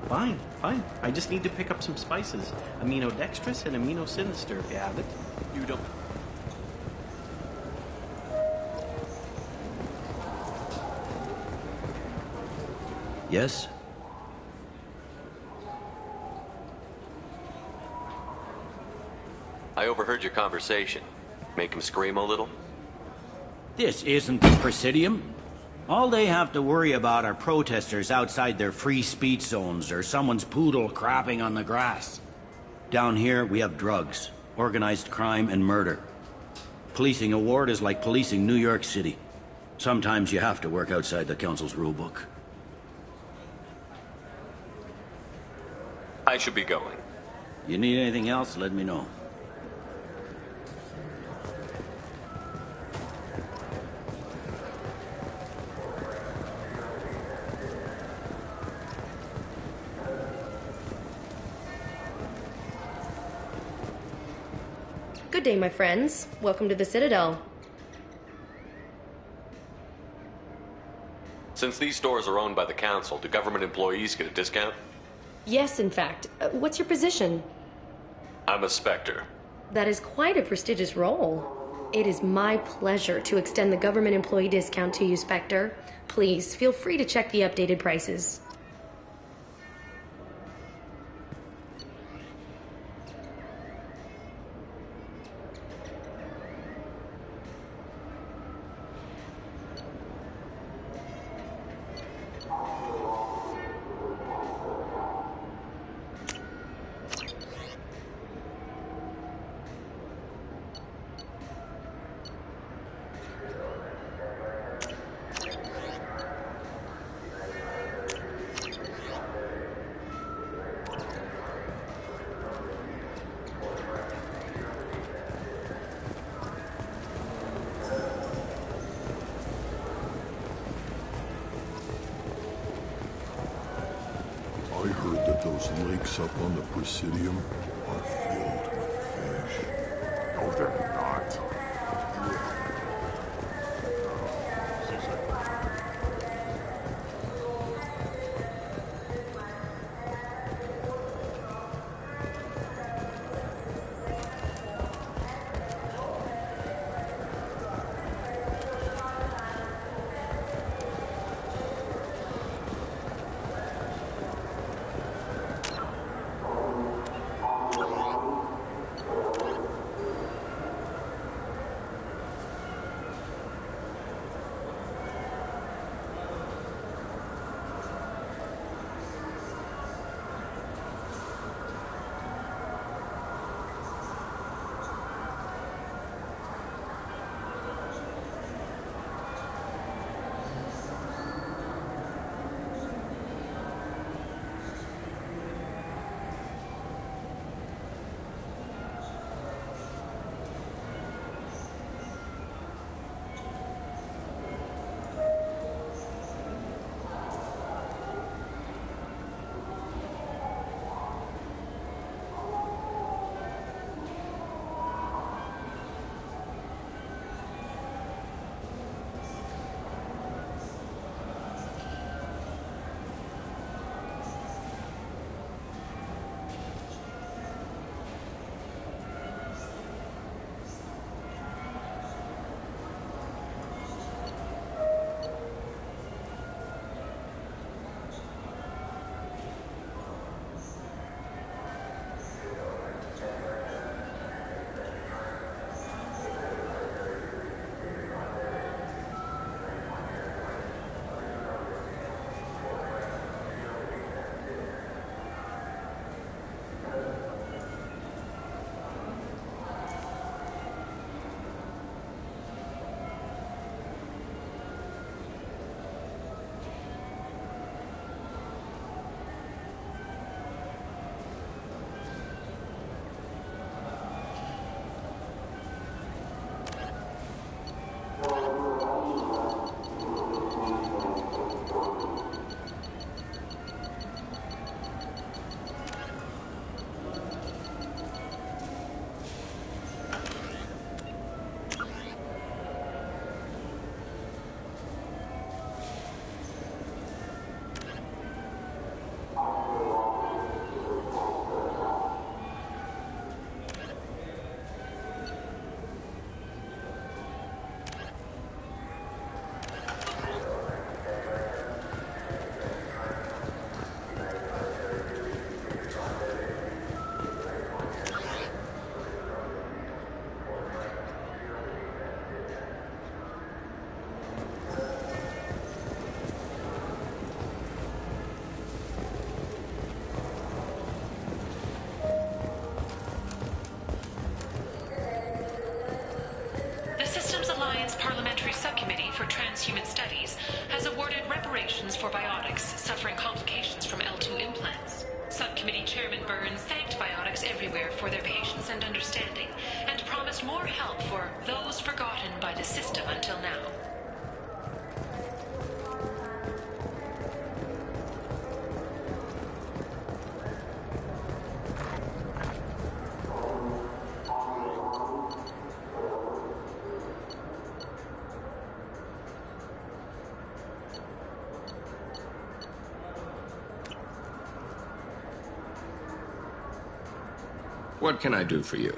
Fine, fine. I just need to pick up some spices. Aminodextrous and aminosinister if you have it. You don't. Yes? I overheard your conversation. Make him scream a little? This isn't the Presidium. All they have to worry about are protesters outside their free speech zones or someone's poodle crapping on the grass. Down here, we have drugs, organized crime, and murder. Policing a ward is like policing New York City. Sometimes you have to work outside the Council's rulebook. I should be going. You need anything else, let me know. Good day, my friends. Welcome to the Citadel. Since these stores are owned by the Council, do government employees get a discount? Yes, in fact. What's your position? I'm a Spectre. That is quite a prestigious role. It is my pleasure to extend the government employee discount to you, Spectre. Please, feel free to check the updated prices. I heard that those lakes up on the Presidium are filled with fish. No, they're not. Alliance Parliamentary Subcommittee for Transhuman Studies has awarded reparations for biotics suffering complications from L2 implants. Subcommittee Chairman Burns thanked biotics everywhere for their patience and understanding, and promised more help for those forgotten by the system until now. What can I do for you?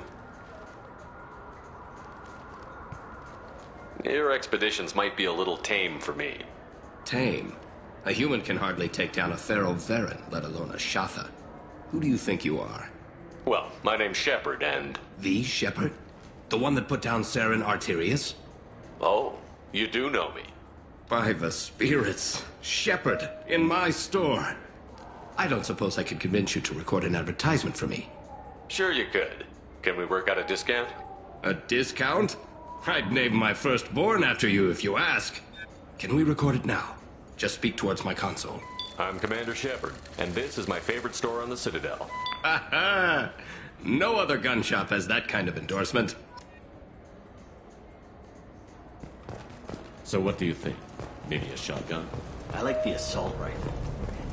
Your expeditions might be a little tame for me. Tame? A human can hardly take down a Theroveran, let alone a Shatha. Who do you think you are? Well, my name's Shepard, and... The Shepard? The one that put down Saren Arterius? Oh, you do know me. By the spirits. Shepard, in my store. I don't suppose I could convince you to record an advertisement for me. Sure you could. Can we work out a discount? A discount? I'd name my firstborn after you if you ask. Can we record it now? Just speak towards my console. I'm Commander Shepard, and this is my favorite store on the Citadel. Ha ha! No other gun shop has that kind of endorsement. So what do you think? Maybe a shotgun? I like the assault rifle.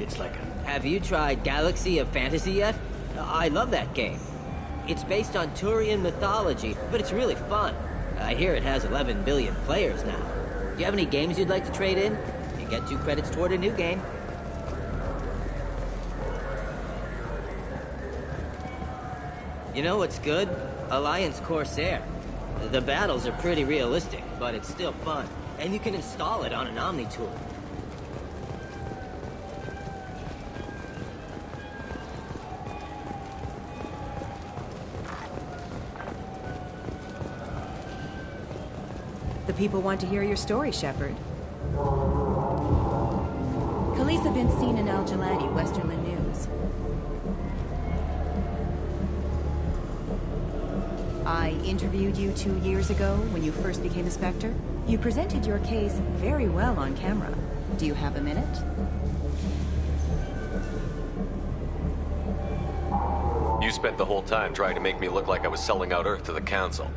It's like a... Have you tried Galaxy of Fantasy yet? I love that game. It's based on Turian mythology, but it's really fun. I hear it has 11 billion players now. Do you have any games you'd like to trade in? You get 2 credits toward a new game. You know what's good? Alliance Corsair. The battles are pretty realistic, but it's still fun. And you can install it on an Omni tool. The people want to hear your story, Shepard. Khaleesa bin seen in Al-Jalani, Westerland News. I interviewed you 2 years ago when you first became a Spectre. You presented your case very well on camera. Do you have a minute? You spent the whole time trying to make me look like I was selling out Earth to the Council.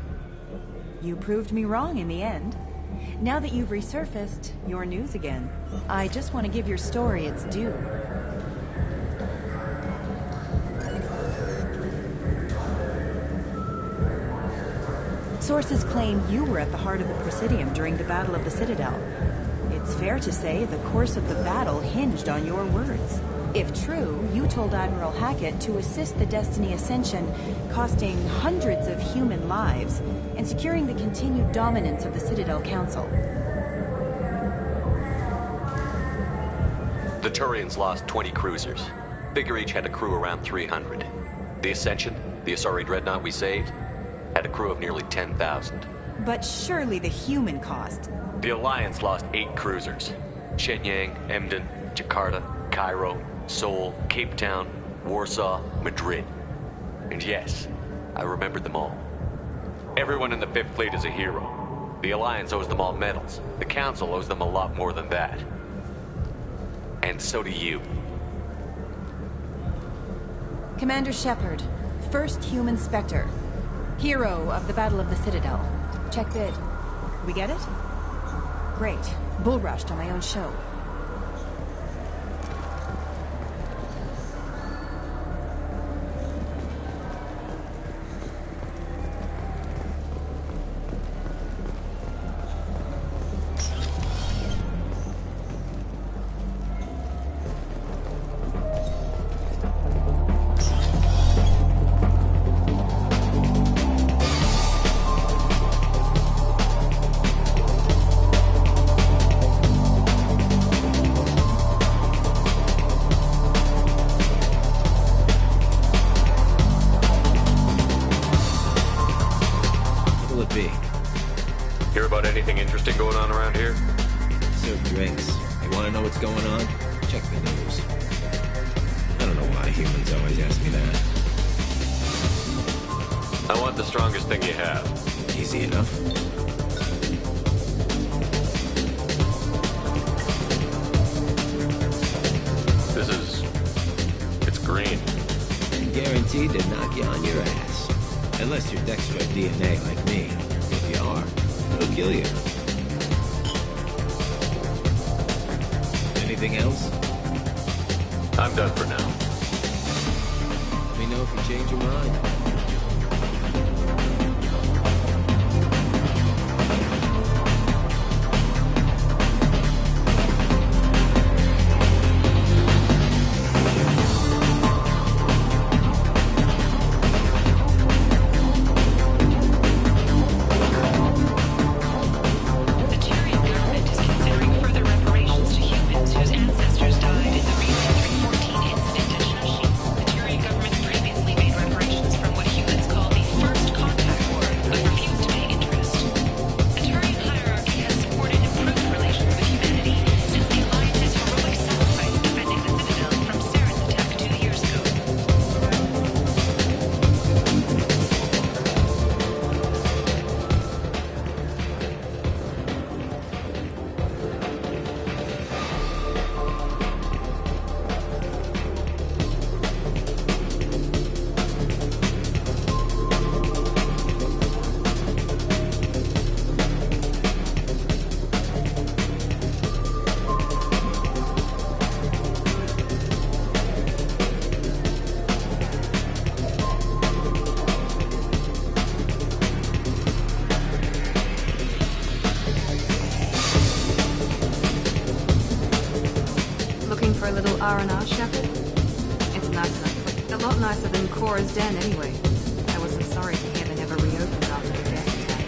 You proved me wrong in the end. Now that you've resurfaced, you're news again. I just want to give your story its due. Sources claim you were at the heart of the Presidium during the Battle of the Citadel. It's fair to say the course of the battle hinged on your words. If true, you told Admiral Hackett to assist the Destiny Ascension, costing hundreds of human lives, and securing the continued dominance of the Citadel Council. The Turians lost 20 cruisers. Figure each had a crew around 300. The Ascension, the Asari dreadnought we saved, had a crew of nearly 10,000. But surely the human cost. The Alliance lost 8 cruisers. Shenyang, Emden, Jakarta, Cairo, Seoul, Cape Town, Warsaw, Madrid. And yes, I remembered them all. Everyone in the 5th Fleet is a hero. The Alliance owes them all medals. The Council owes them a lot more than that. And so do you. Commander Shepard, first human Spectre. Hero of the Battle of the Citadel. Check bid. We get it? Great. Bull rushed on my own show. Hear about anything interesting going on around here? Serve drinks. You want to know what's going on? Check the news. I don't know why humans always ask me that. I want the strongest thing you have. Easy enough. guaranteed to knock you on your ass. Unless you're Dextro DNA like me. If you are, it'll kill you. Anything else? I'm done for now. Let me know if you change your mind. R&R, Shepard? It's nice enough. A lot nicer than Cora's den, anyway. I wasn't sorry to hear they never reopened after the death attack.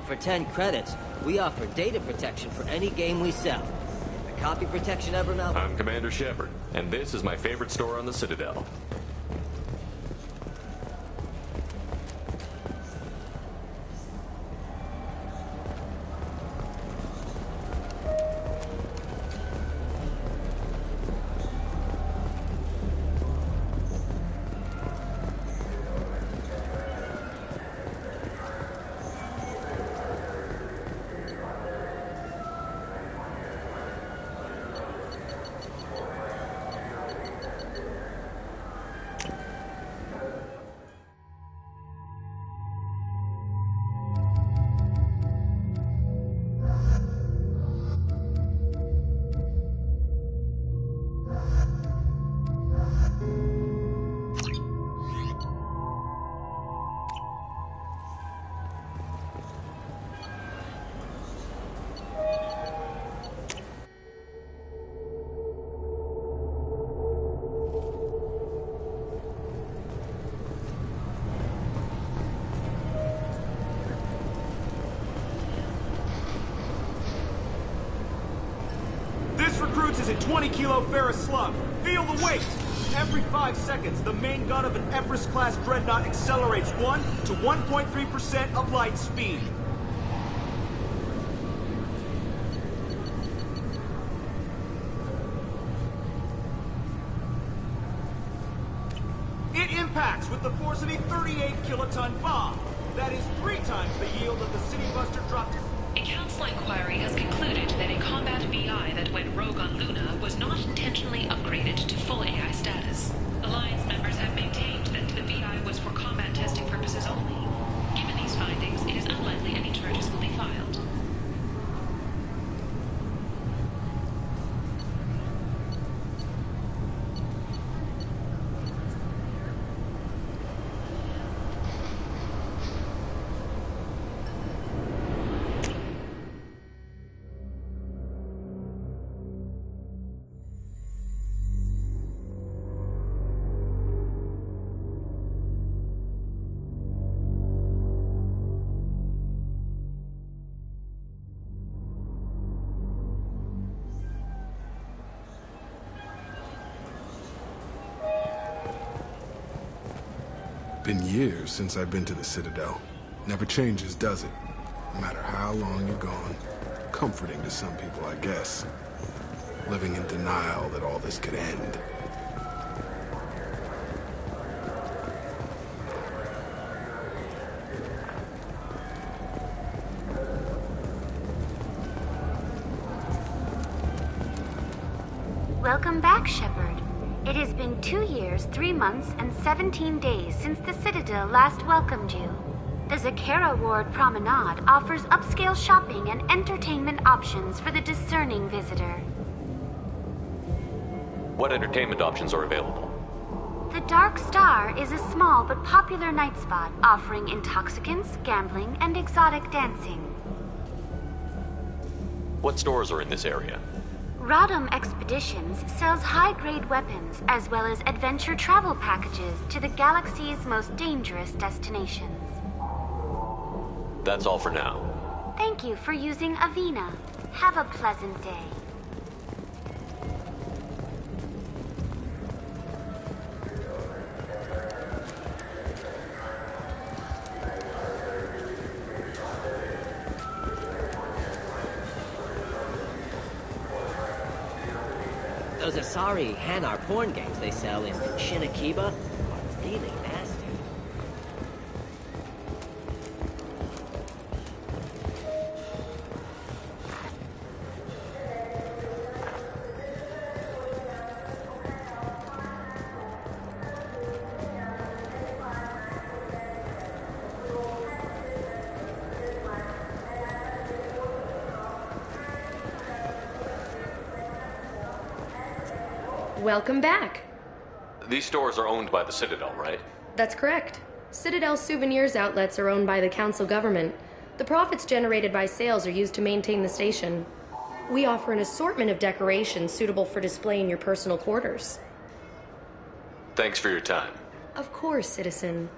For 10 credits, we offer data protection for any game we sell. The copy protection ever, Malcolm? I'm Commander Shepard, and this is my favorite store on the Citadel. Is a 20-kilo ferrous slug. Feel the weight! Every 5 seconds, the main gun of an Everest-class dreadnought accelerates 1 to 1.3% of light speed. It impacts with the force of a 38-kiloton bomb. That is 3 times the yield of the City Buster dropped. A council inquiry has concluded that a combat VI that went rogue on Luna was not intentionally upgraded to full AI status. Alliance members have maintained that the VI was for combat testing purposes only. Given these findings, it is unlikely any charges will be filed. Been years since I've been to the Citadel. Never changes, does it? No matter how long you're gone. Comforting to some people, I guess. Living in denial that all this could end. Welcome back, Shepard. It has been 2 years, 3 months, and 17 days since the Citadel last welcomed you. The Zakera Ward Promenade offers upscale shopping and entertainment options for the discerning visitor. What entertainment options are available? The Dark Star is a small but popular night spot offering intoxicants, gambling, and exotic dancing. What stores are in this area? Rodham Expeditions sells high-grade weapons as well as adventure travel packages to the galaxy's most dangerous destinations. That's all for now. Thank you for using Avina. Have a pleasant day. Those Asari Hanar porn games they sell in Shinakiba are really nasty. Welcome back. These stores are owned by the Citadel, right? That's correct. Citadel Souvenirs outlets are owned by the Council government. The profits generated by sales are used to maintain the station. We offer an assortment of decorations suitable for display in your personal quarters. Thanks for your time. Of course, citizen.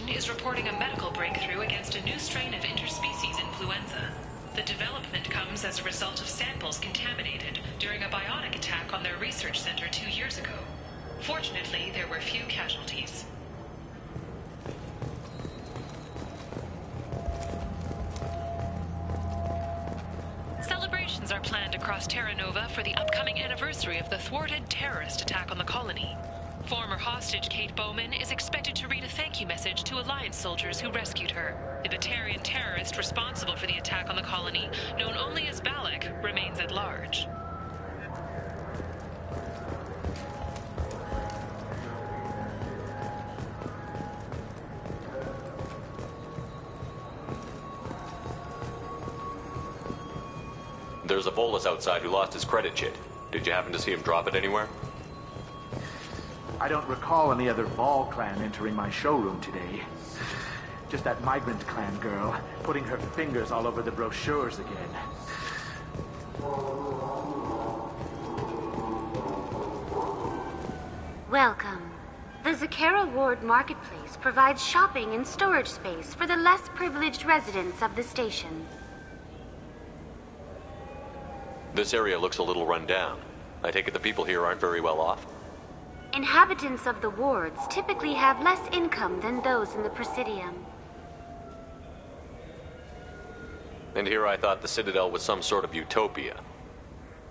Is reporting a medical breakthrough against a new strain of interspecies influenza. The development comes as a result of samples contaminated during a bionic attack on their research center 2 years ago. Fortunately, there were few casualties. Celebrations are planned across Terra Nova for the upcoming anniversary of the thwarted terrorist attack on the colony. Former hostage Kate Bowman is expected to read a thank you message to Alliance soldiers who rescued her. The Batarian terrorist responsible for the attack on the colony, known only as Balak, remains at large. There's a Volus outside who lost his credit chit. Did you happen to see him drop it anywhere? I don't recall any other Vol clan entering my showroom today. Just that migrant clan girl putting her fingers all over the brochures again. Welcome. The Zakera Ward Marketplace provides shopping and storage space for the less privileged residents of the station. This area looks a little run down. I take it the people here aren't very well off? Inhabitants of the wards typically have less income than those in the Presidium. And here I thought the Citadel was some sort of utopia.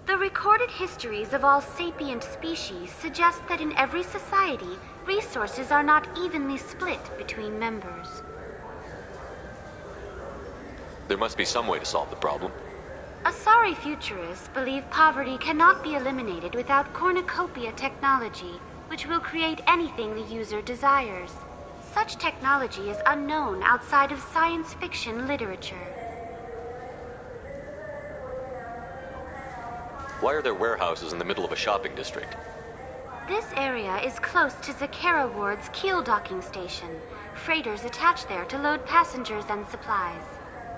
The recorded histories of all sapient species suggest that in every society, resources are not evenly split between members. There must be some way to solve the problem. Asari futurists believe poverty cannot be eliminated without cornucopia technology, which will create anything the user desires. Such technology is unknown outside of science fiction literature. Why are there warehouses in the middle of a shopping district? This area is close to Zakara Ward's keel docking station. Freighters attach there to load passengers and supplies.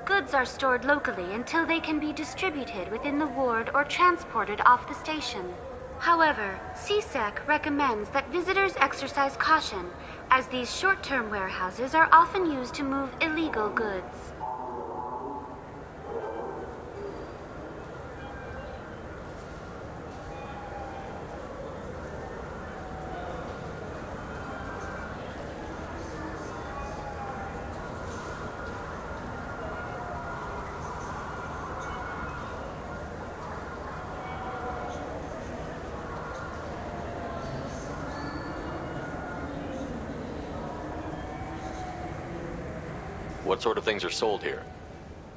Goods are stored locally until they can be distributed within the ward or transported off the station. However, CSEC recommends that visitors exercise caution, as these short-term warehouses are often used to move illegal goods. What sort of things are sold here?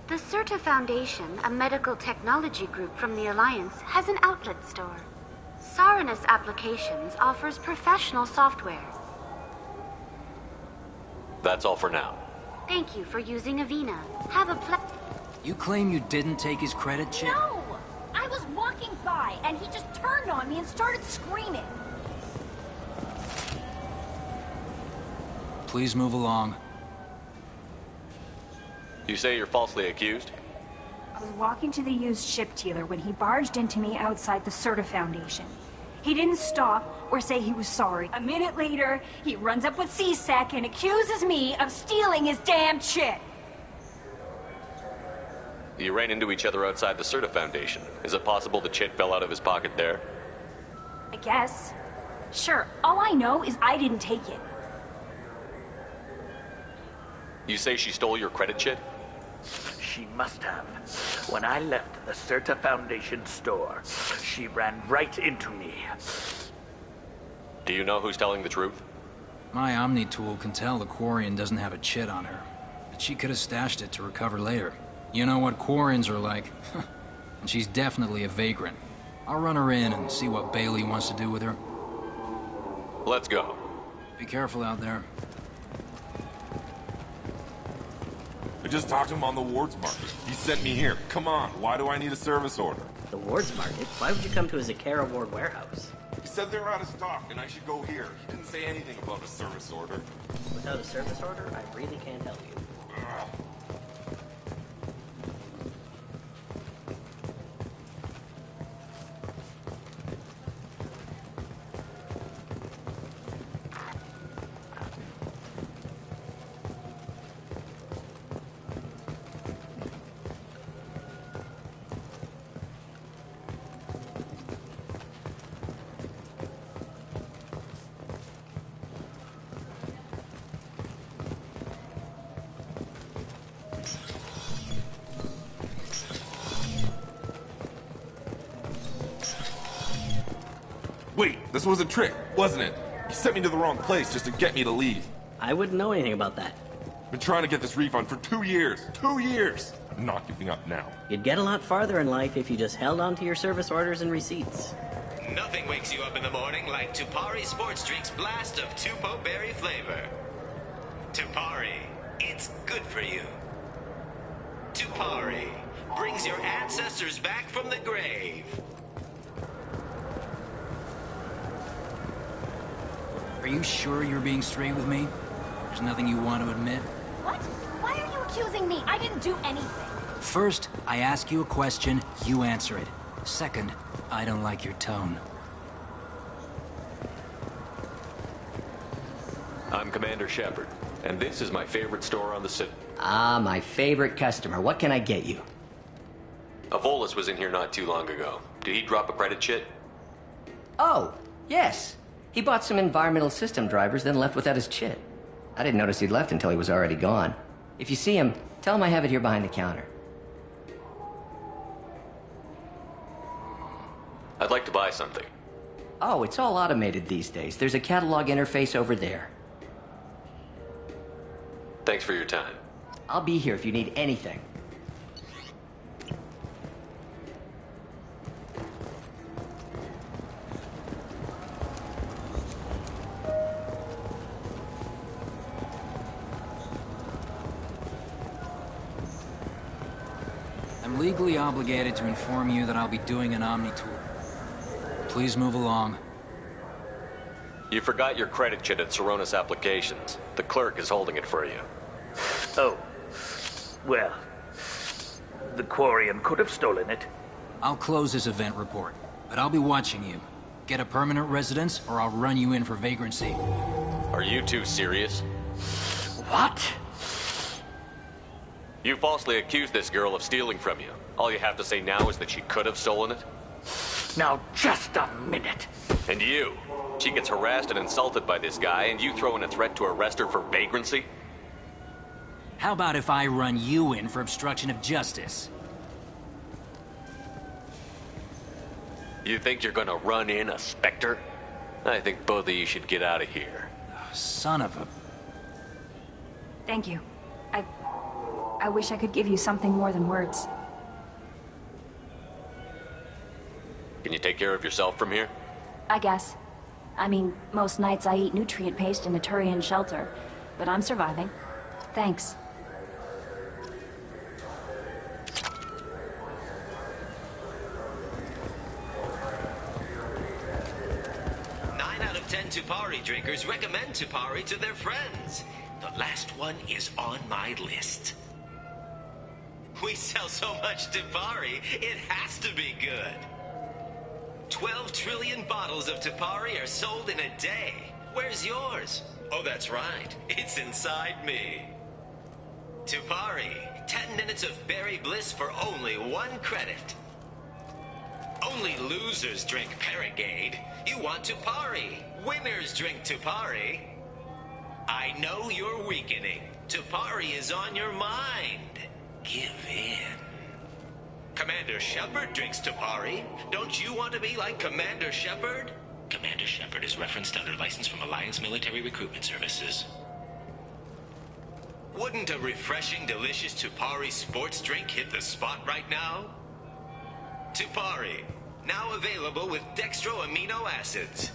The CERTA Foundation, a medical technology group from the Alliance, has an outlet store. Saranus Applications offers professional software. That's all for now. Thank you for using Avina. Have a You claim you didn't take his credit chip? No! I was walking by, and he just turned on me and started screaming. Please move along. You say you're falsely accused? I was walking to the used ship dealer when he barged into me outside the CERTA Foundation. He didn't stop or say he was sorry. A minute later, he runs up with CSEC and accuses me of stealing his damn chip. You ran into each other outside the CERTA Foundation. Is it possible the chit fell out of his pocket there? I guess. Sure, all I know is I didn't take it. You say she stole your credit chit? She must have. When I left the CERTA Foundation store, she ran right into me. Do you know who's telling the truth? My Omni tool can tell the Quarian doesn't have a chit on her, but she could have stashed it to recover later. You know what Quarians are like. And she's definitely a vagrant. I'll run her in and see what Bailey wants to do with her. Let's go. Be careful out there. I just talked to him on the Wards Market. He sent me here. Come on, why do I need a service order? The Wards Market? Why would you come to a Zakara Ward warehouse? He said they're out of stock and I should go here. He didn't say anything about a service order. Without a service order, I really can't help you. Wait, this was a trick, wasn't it? You sent me to the wrong place just to get me to leave. I wouldn't know anything about that. Been trying to get this refund for 2 years. 2 years! I'm not giving up now. You'd get a lot farther in life if you just held on to your service orders and receipts. Nothing wakes you up in the morning like Tupari Sports Drink's blast of Tupo berry flavor. Tupari, it's good for you. Tupari brings your ancestors back from the grave. Are you sure you're being straight with me? There's nothing you want to admit? What? Why are you accusing me? I didn't do anything. First, I ask you a question, you answer it. Second, I don't like your tone. I'm Commander Shepard, and this is my favorite store on the city. Ah, my favorite customer. What can I get you? Avolis was in here not too long ago. Did he drop a credit chit? Oh, yes. He bought some environmental system drivers, then left without his chit. I didn't notice he'd left until he was already gone. If you see him, tell him I have it here behind the counter. I'd like to buy something. Oh, it's all automated these days. There's a catalog interface over there. Thanks for your time. I'll be here if you need anything. I'm legally obligated to inform you that I'll be doing an Omni tour. Please move along. You forgot your credit chit at Saronis Applications. The clerk is holding it for you. Oh. Well, the Quarian could have stolen it. I'll close this event report, but I'll be watching you. Get a permanent residence, or I'll run you in for vagrancy. Are you two serious? What? You falsely accused this girl of stealing from you. All you have to say now is that she could have stolen it? Now, just a minute. And you? She gets harassed and insulted by this guy, and you throw in a threat to arrest her for vagrancy? How about if I run you in for obstruction of justice? You think you're gonna run in a Spectre? I think both of you should get out of here. Son of a... Thank you. I wish I could give you something more than words. Can you take care of yourself from here? I guess. I mean, most nights I eat nutrient paste in a Turian shelter, but I'm surviving. Thanks. Nine out of 10 Tupari drinkers recommend Tupari to their friends. The last one is on my list. We sell so much Tupari, it has to be good. 12 trillion bottles of Tupari are sold in a day. Where's yours? Oh, that's right. It's inside me. Tupari. 10 minutes of berry bliss for only 1 credit. Only losers drink Paragade. You want Tupari. Winners drink Tupari. I know you're weakening. Tupari is on your mind. Give in. Commander Shepard drinks Tupari. Don't you want to be like Commander Shepard? Commander Shepard is referenced under license from Alliance Military Recruitment Services. Wouldn't a refreshing, delicious Tupari sports drink hit the spot right now? Tupari, now available with dextro amino acids.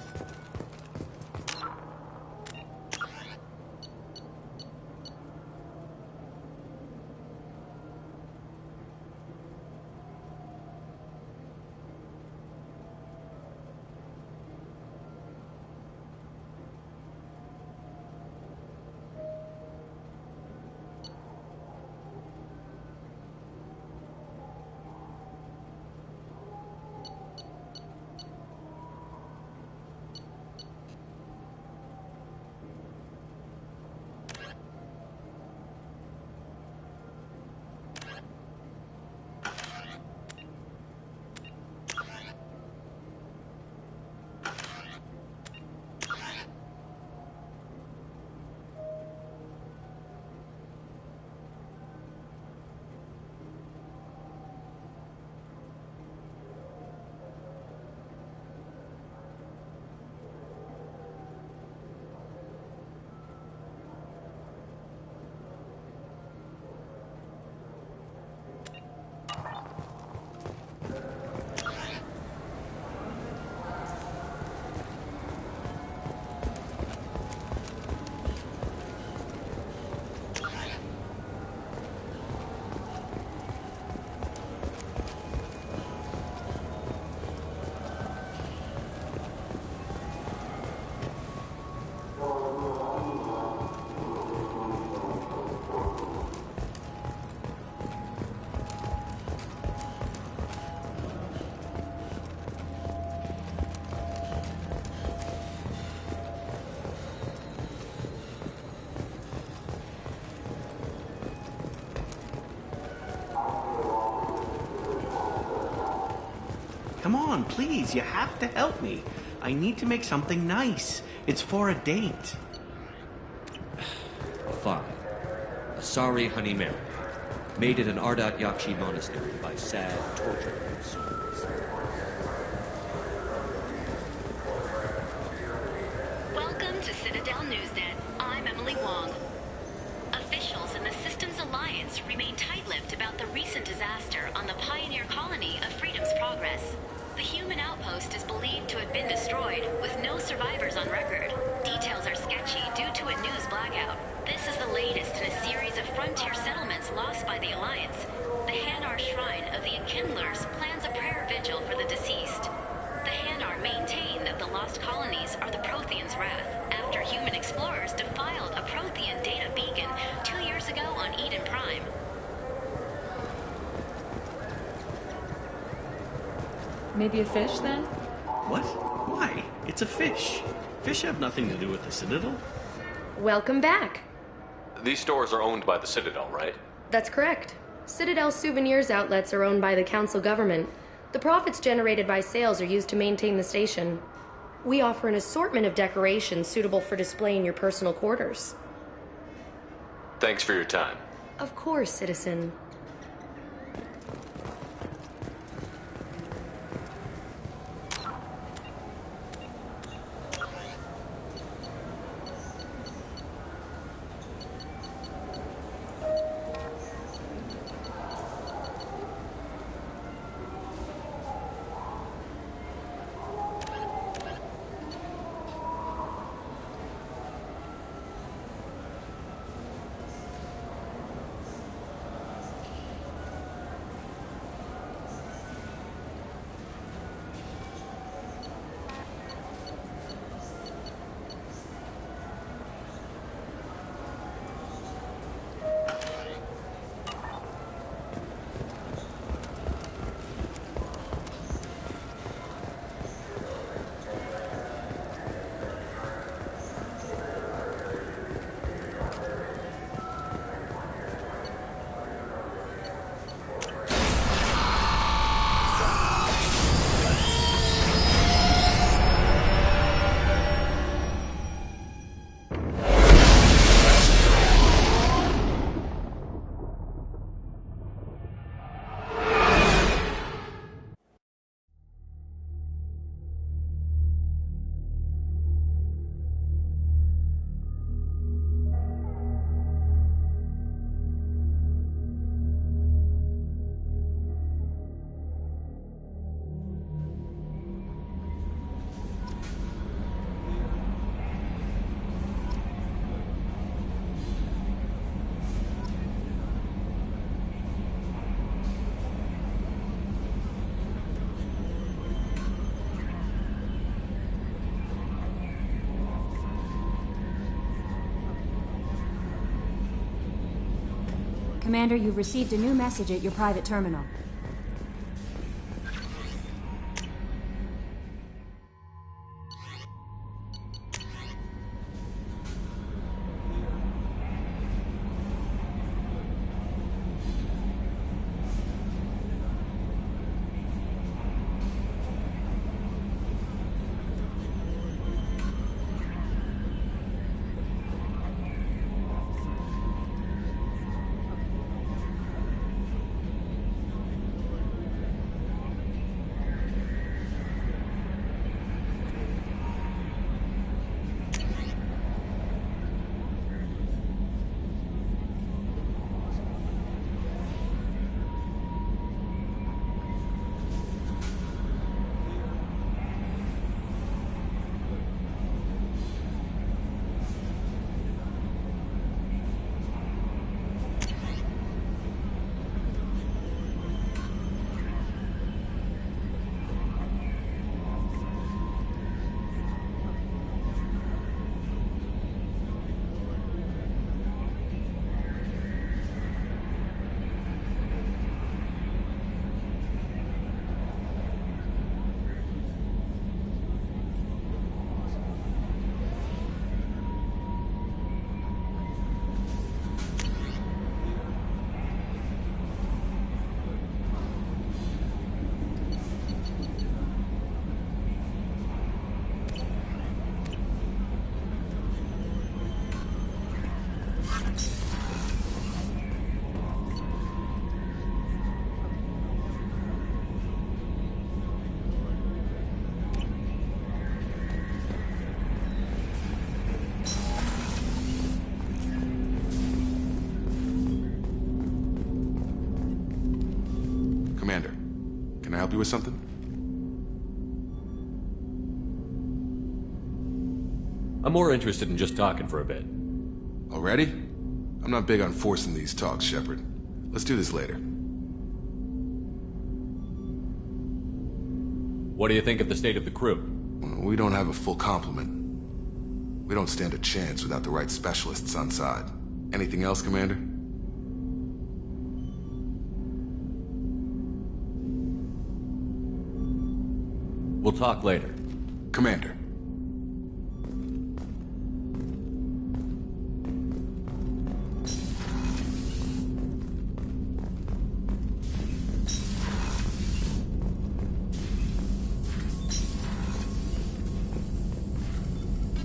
Come on, please, you have to help me. I need to make something nice. It's for a date. Fine. Asari Honey Mary. Made at an Ardat Yakshi monastery by sad, tortured souls. Welcome to Citadel Newsnet. I'm Emily Wong. Officials in the Systems Alliance remain tight-lipped about the recent disaster on the pioneer colony of Freedom's Progress. The human outpost is believed to have been destroyed, with no survivors on record. Details are sketchy due to a news blackout. This is the latest in a series of frontier settlements lost by the Alliance. The Hanar Shrine of the Enkindlers plans a prayer vigil for the deceased. The Hanar may lost colonies are the Protheans' wrath, after human explorers defiled a Prothean data beacon 2 years ago on Eden Prime. Maybe a fish, then? What? Why? It's a fish. Fish have nothing to do with the Citadel. Welcome back. These stores are owned by the Citadel, right? That's correct. Citadel souvenirs outlets are owned by the council government. The profits generated by sales are used to maintain the station. We offer an assortment of decorations suitable for display in your personal quarters. Thanks for your time. Of course, citizen. Commander, you've received a new message at your private terminal. Commander, can I help you with something? I'm more interested in just talking for a bit. Already? I'm not big on forcing these talks, Shepard. Let's do this later. What do you think of the state of the crew? We don't have a full complement. We don't stand a chance without the right specialists on side. Anything else, Commander? We'll talk later. Commander.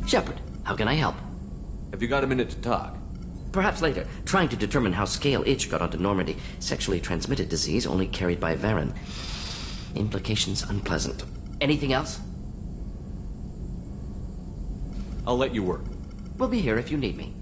Shepard, how can I help? Have you got a minute to talk? Perhaps later. Trying to determine how Scale Itch got onto Normandy. Sexually transmitted disease only carried by Varen. Implications unpleasant. Anything else? I'll let you work. We'll be here if you need me.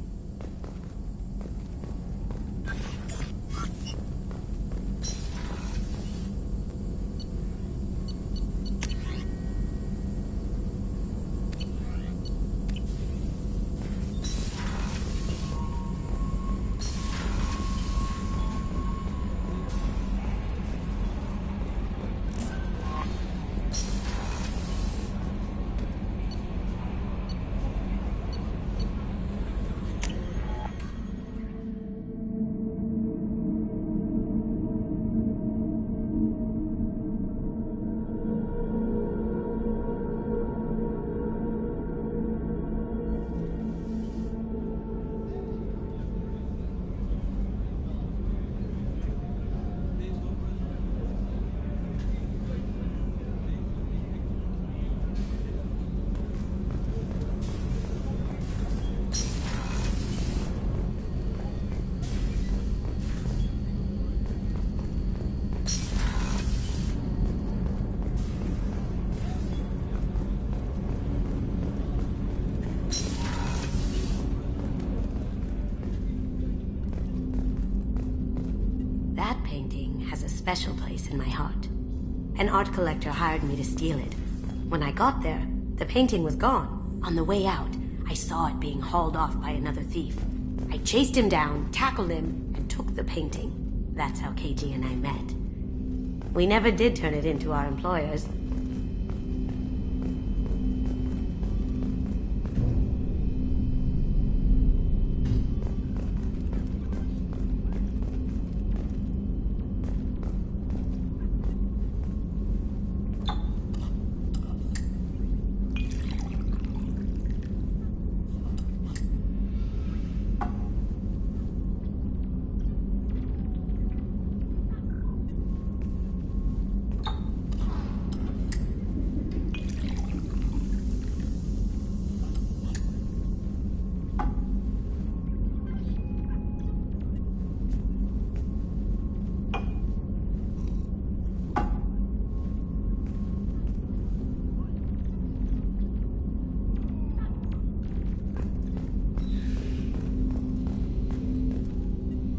That painting has a special place in my heart. An art collector hired me to steal it. When I got there, the painting was gone. On the way out, I saw it being hauled off by another thief. I chased him down, tackled him, and took the painting. That's how KG and I met. We never did turn it into our employers.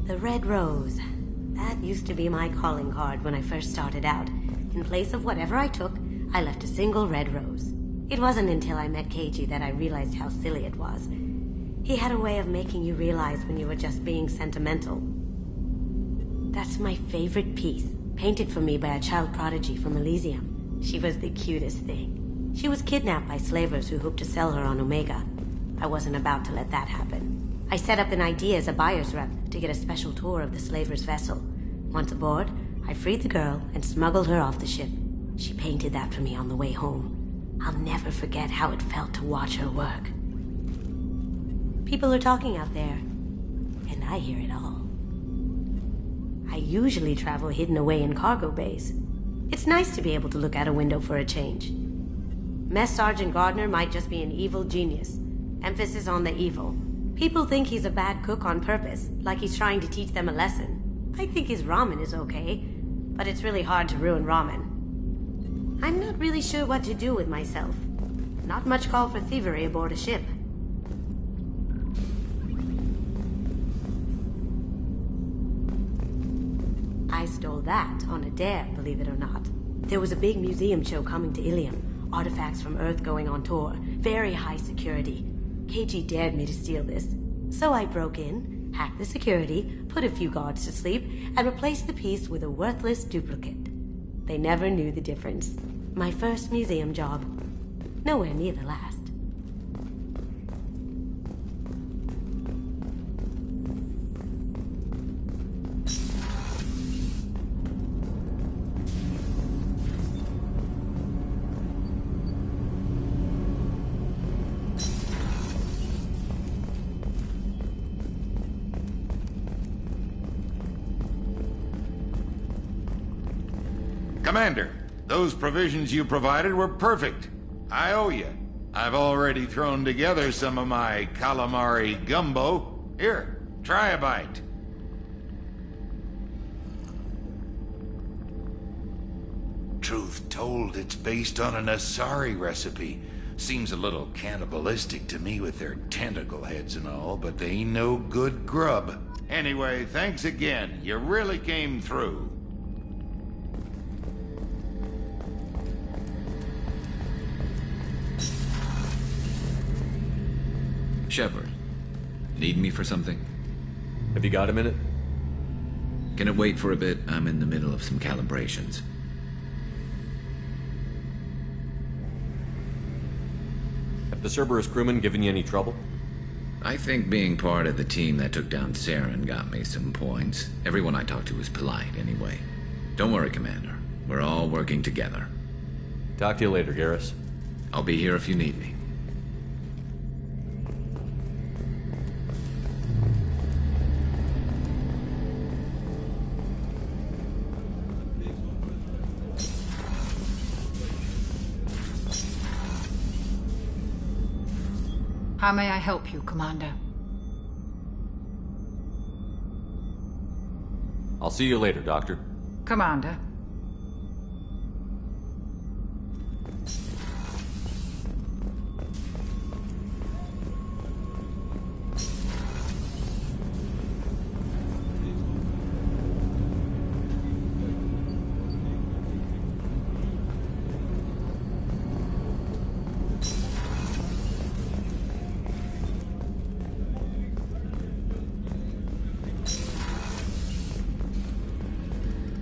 The Red Rose. That used to be my calling card when I first started out. In place of whatever I took, I left a single red rose. It wasn't until I met KG that I realized how silly it was. He had a way of making you realize when you were just being sentimental. That's my favorite piece, painted for me by a child prodigy from Elysium. She was the cutest thing. She was kidnapped by slavers who hoped to sell her on Omega. I wasn't about to let that happen. I set up an ID as a buyer's rep to get a special tour of the slaver's vessel. Once aboard, I freed the girl and smuggled her off the ship. She painted that for me on the way home. I'll never forget how it felt to watch her work. People are talking out there, and I hear it all. I usually travel hidden away in cargo bays. It's nice to be able to look out a window for a change. Mess Sergeant Gardner might just be an evil genius. Emphasis on the evil. People think he's a bad cook on purpose, like he's trying to teach them a lesson. I think his ramen is okay, but it's really hard to ruin ramen. I'm not really sure what to do with myself. Not much call for thievery aboard a ship. I stole that on a dare, believe it or not. There was a big museum show coming to Ilium. Artifacts from Earth going on tour. Very high security. KG dared me to steal this. So I broke in, hacked the security, put a few guards to sleep, and replaced the piece with a worthless duplicate. They never knew the difference. My first museum job. Nowhere near the last. Commander, those provisions you provided were perfect. I owe you. I've already thrown together some of my calamari gumbo. Here, try a bite. Truth told, it's based on an Asari recipe. Seems a little cannibalistic to me with their tentacle heads and all, but they ain't no good grub. Anyway, thanks again. You really came through. Shepard, need me for something? Have you got a minute? Can it wait for a bit? I'm in the middle of some calibrations. Have the Cerberus crewmen given you any trouble? I think being part of the team that took down Saren got me some points. Everyone I talked to was polite anyway. Don't worry, Commander. We're all working together. Talk to you later, Garrus. I'll be here if you need me. How may I help you, Commander? I'll see you later, Doctor. Commander.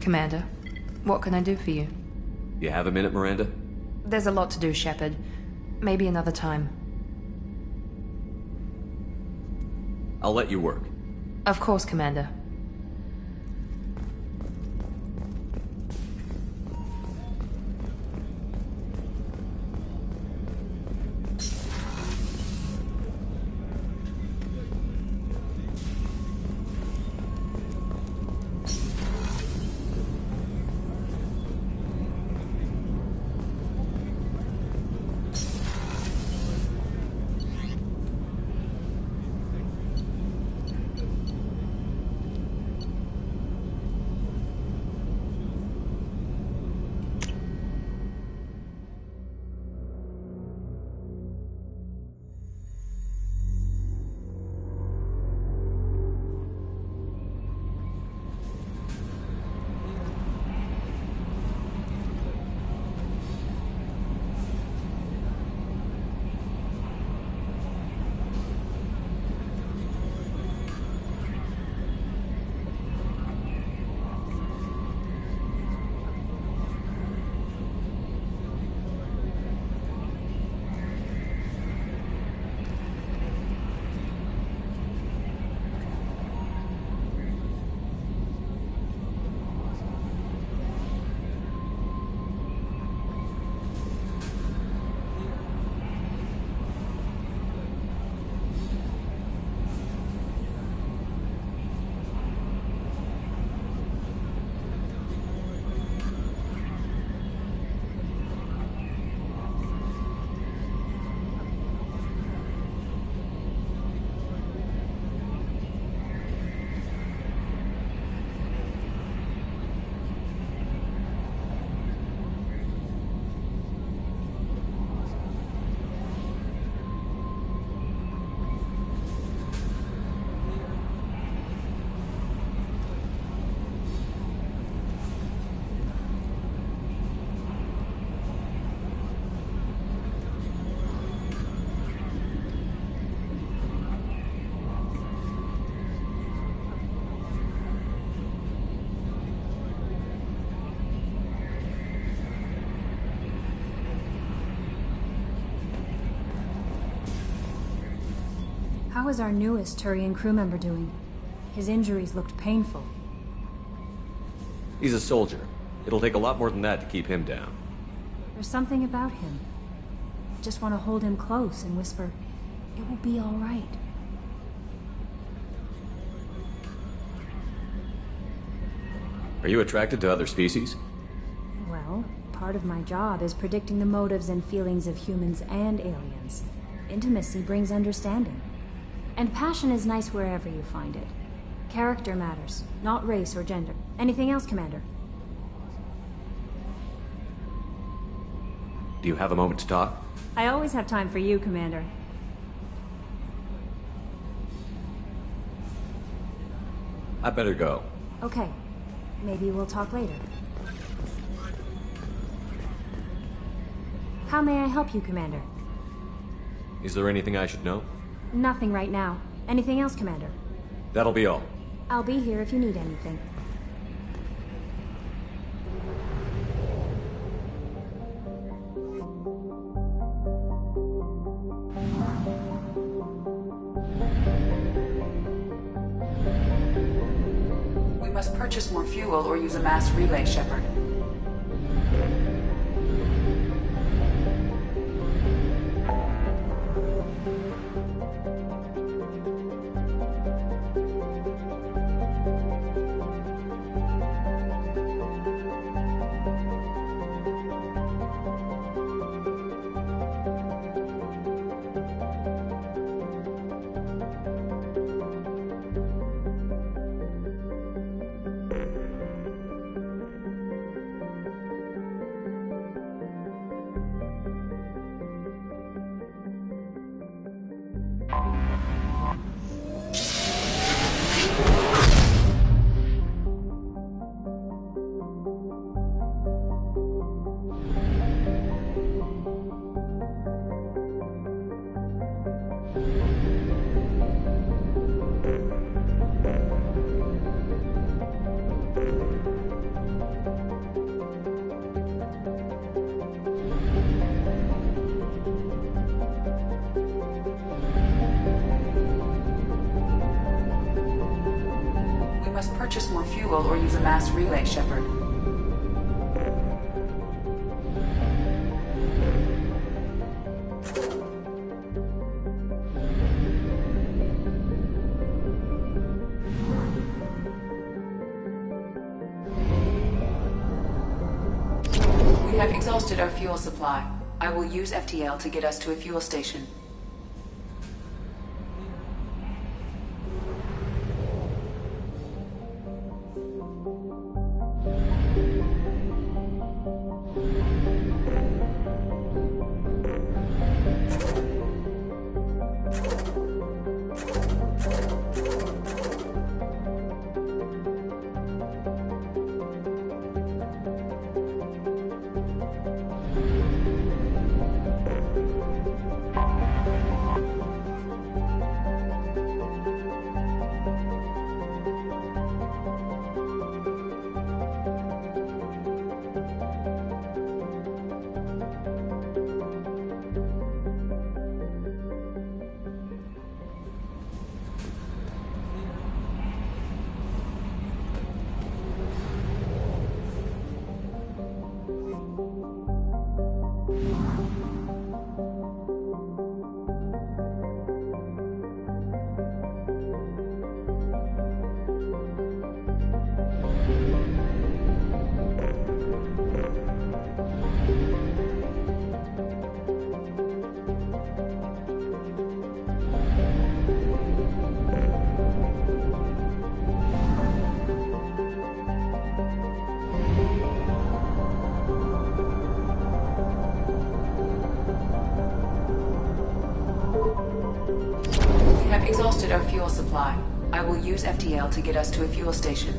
Commander, what can I do for you? You have a minute, Miranda? There's a lot to do, Shepard. Maybe another time. I'll let you work. Of course, Commander. How is our newest Turian crew member doing? His injuries looked painful. He's a soldier. It'll take a lot more than that to keep him down. There's something about him. I just want to hold him close and whisper, "It will be all right." Are you attracted to other species? Well, part of my job is predicting the motives and feelings of humans and aliens. Intimacy brings understanding. And passion is nice wherever you find it. Character matters, not race or gender. Anything else, Commander? Do you have a moment to talk? I always have time for you, Commander. I better go. Okay. Maybe we'll talk later. How may I help you, Commander? Is there anything I should know? Nothing right now. Anything else, Commander? That'll be all. I'll be here if you need anything. We must purchase more fuel or use a mass relay, Shepard. Purchase more fuel or use a mass relay, Shepard. We have exhausted our fuel supply. I will use FTL to get us to a fuel station. Exhausted our fuel supply. I will use FTL to get us to a fuel station.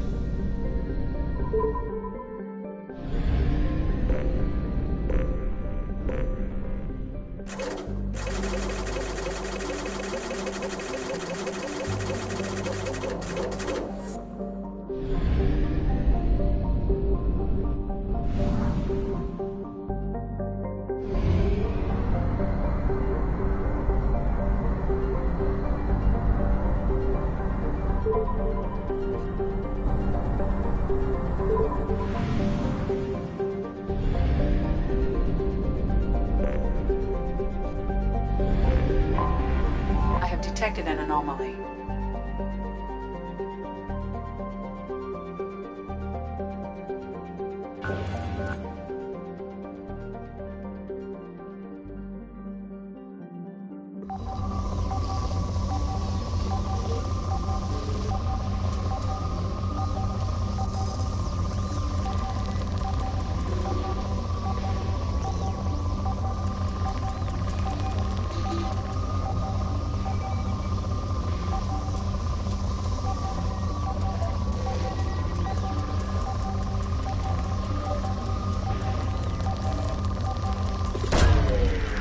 detected an anomaly.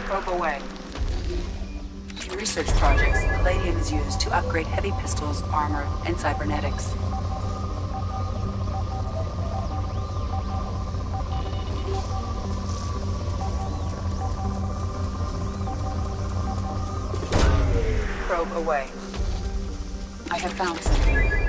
Probe away. In research projects, palladium is used to upgrade heavy pistols, armor, and cybernetics. Probe away. I have found something.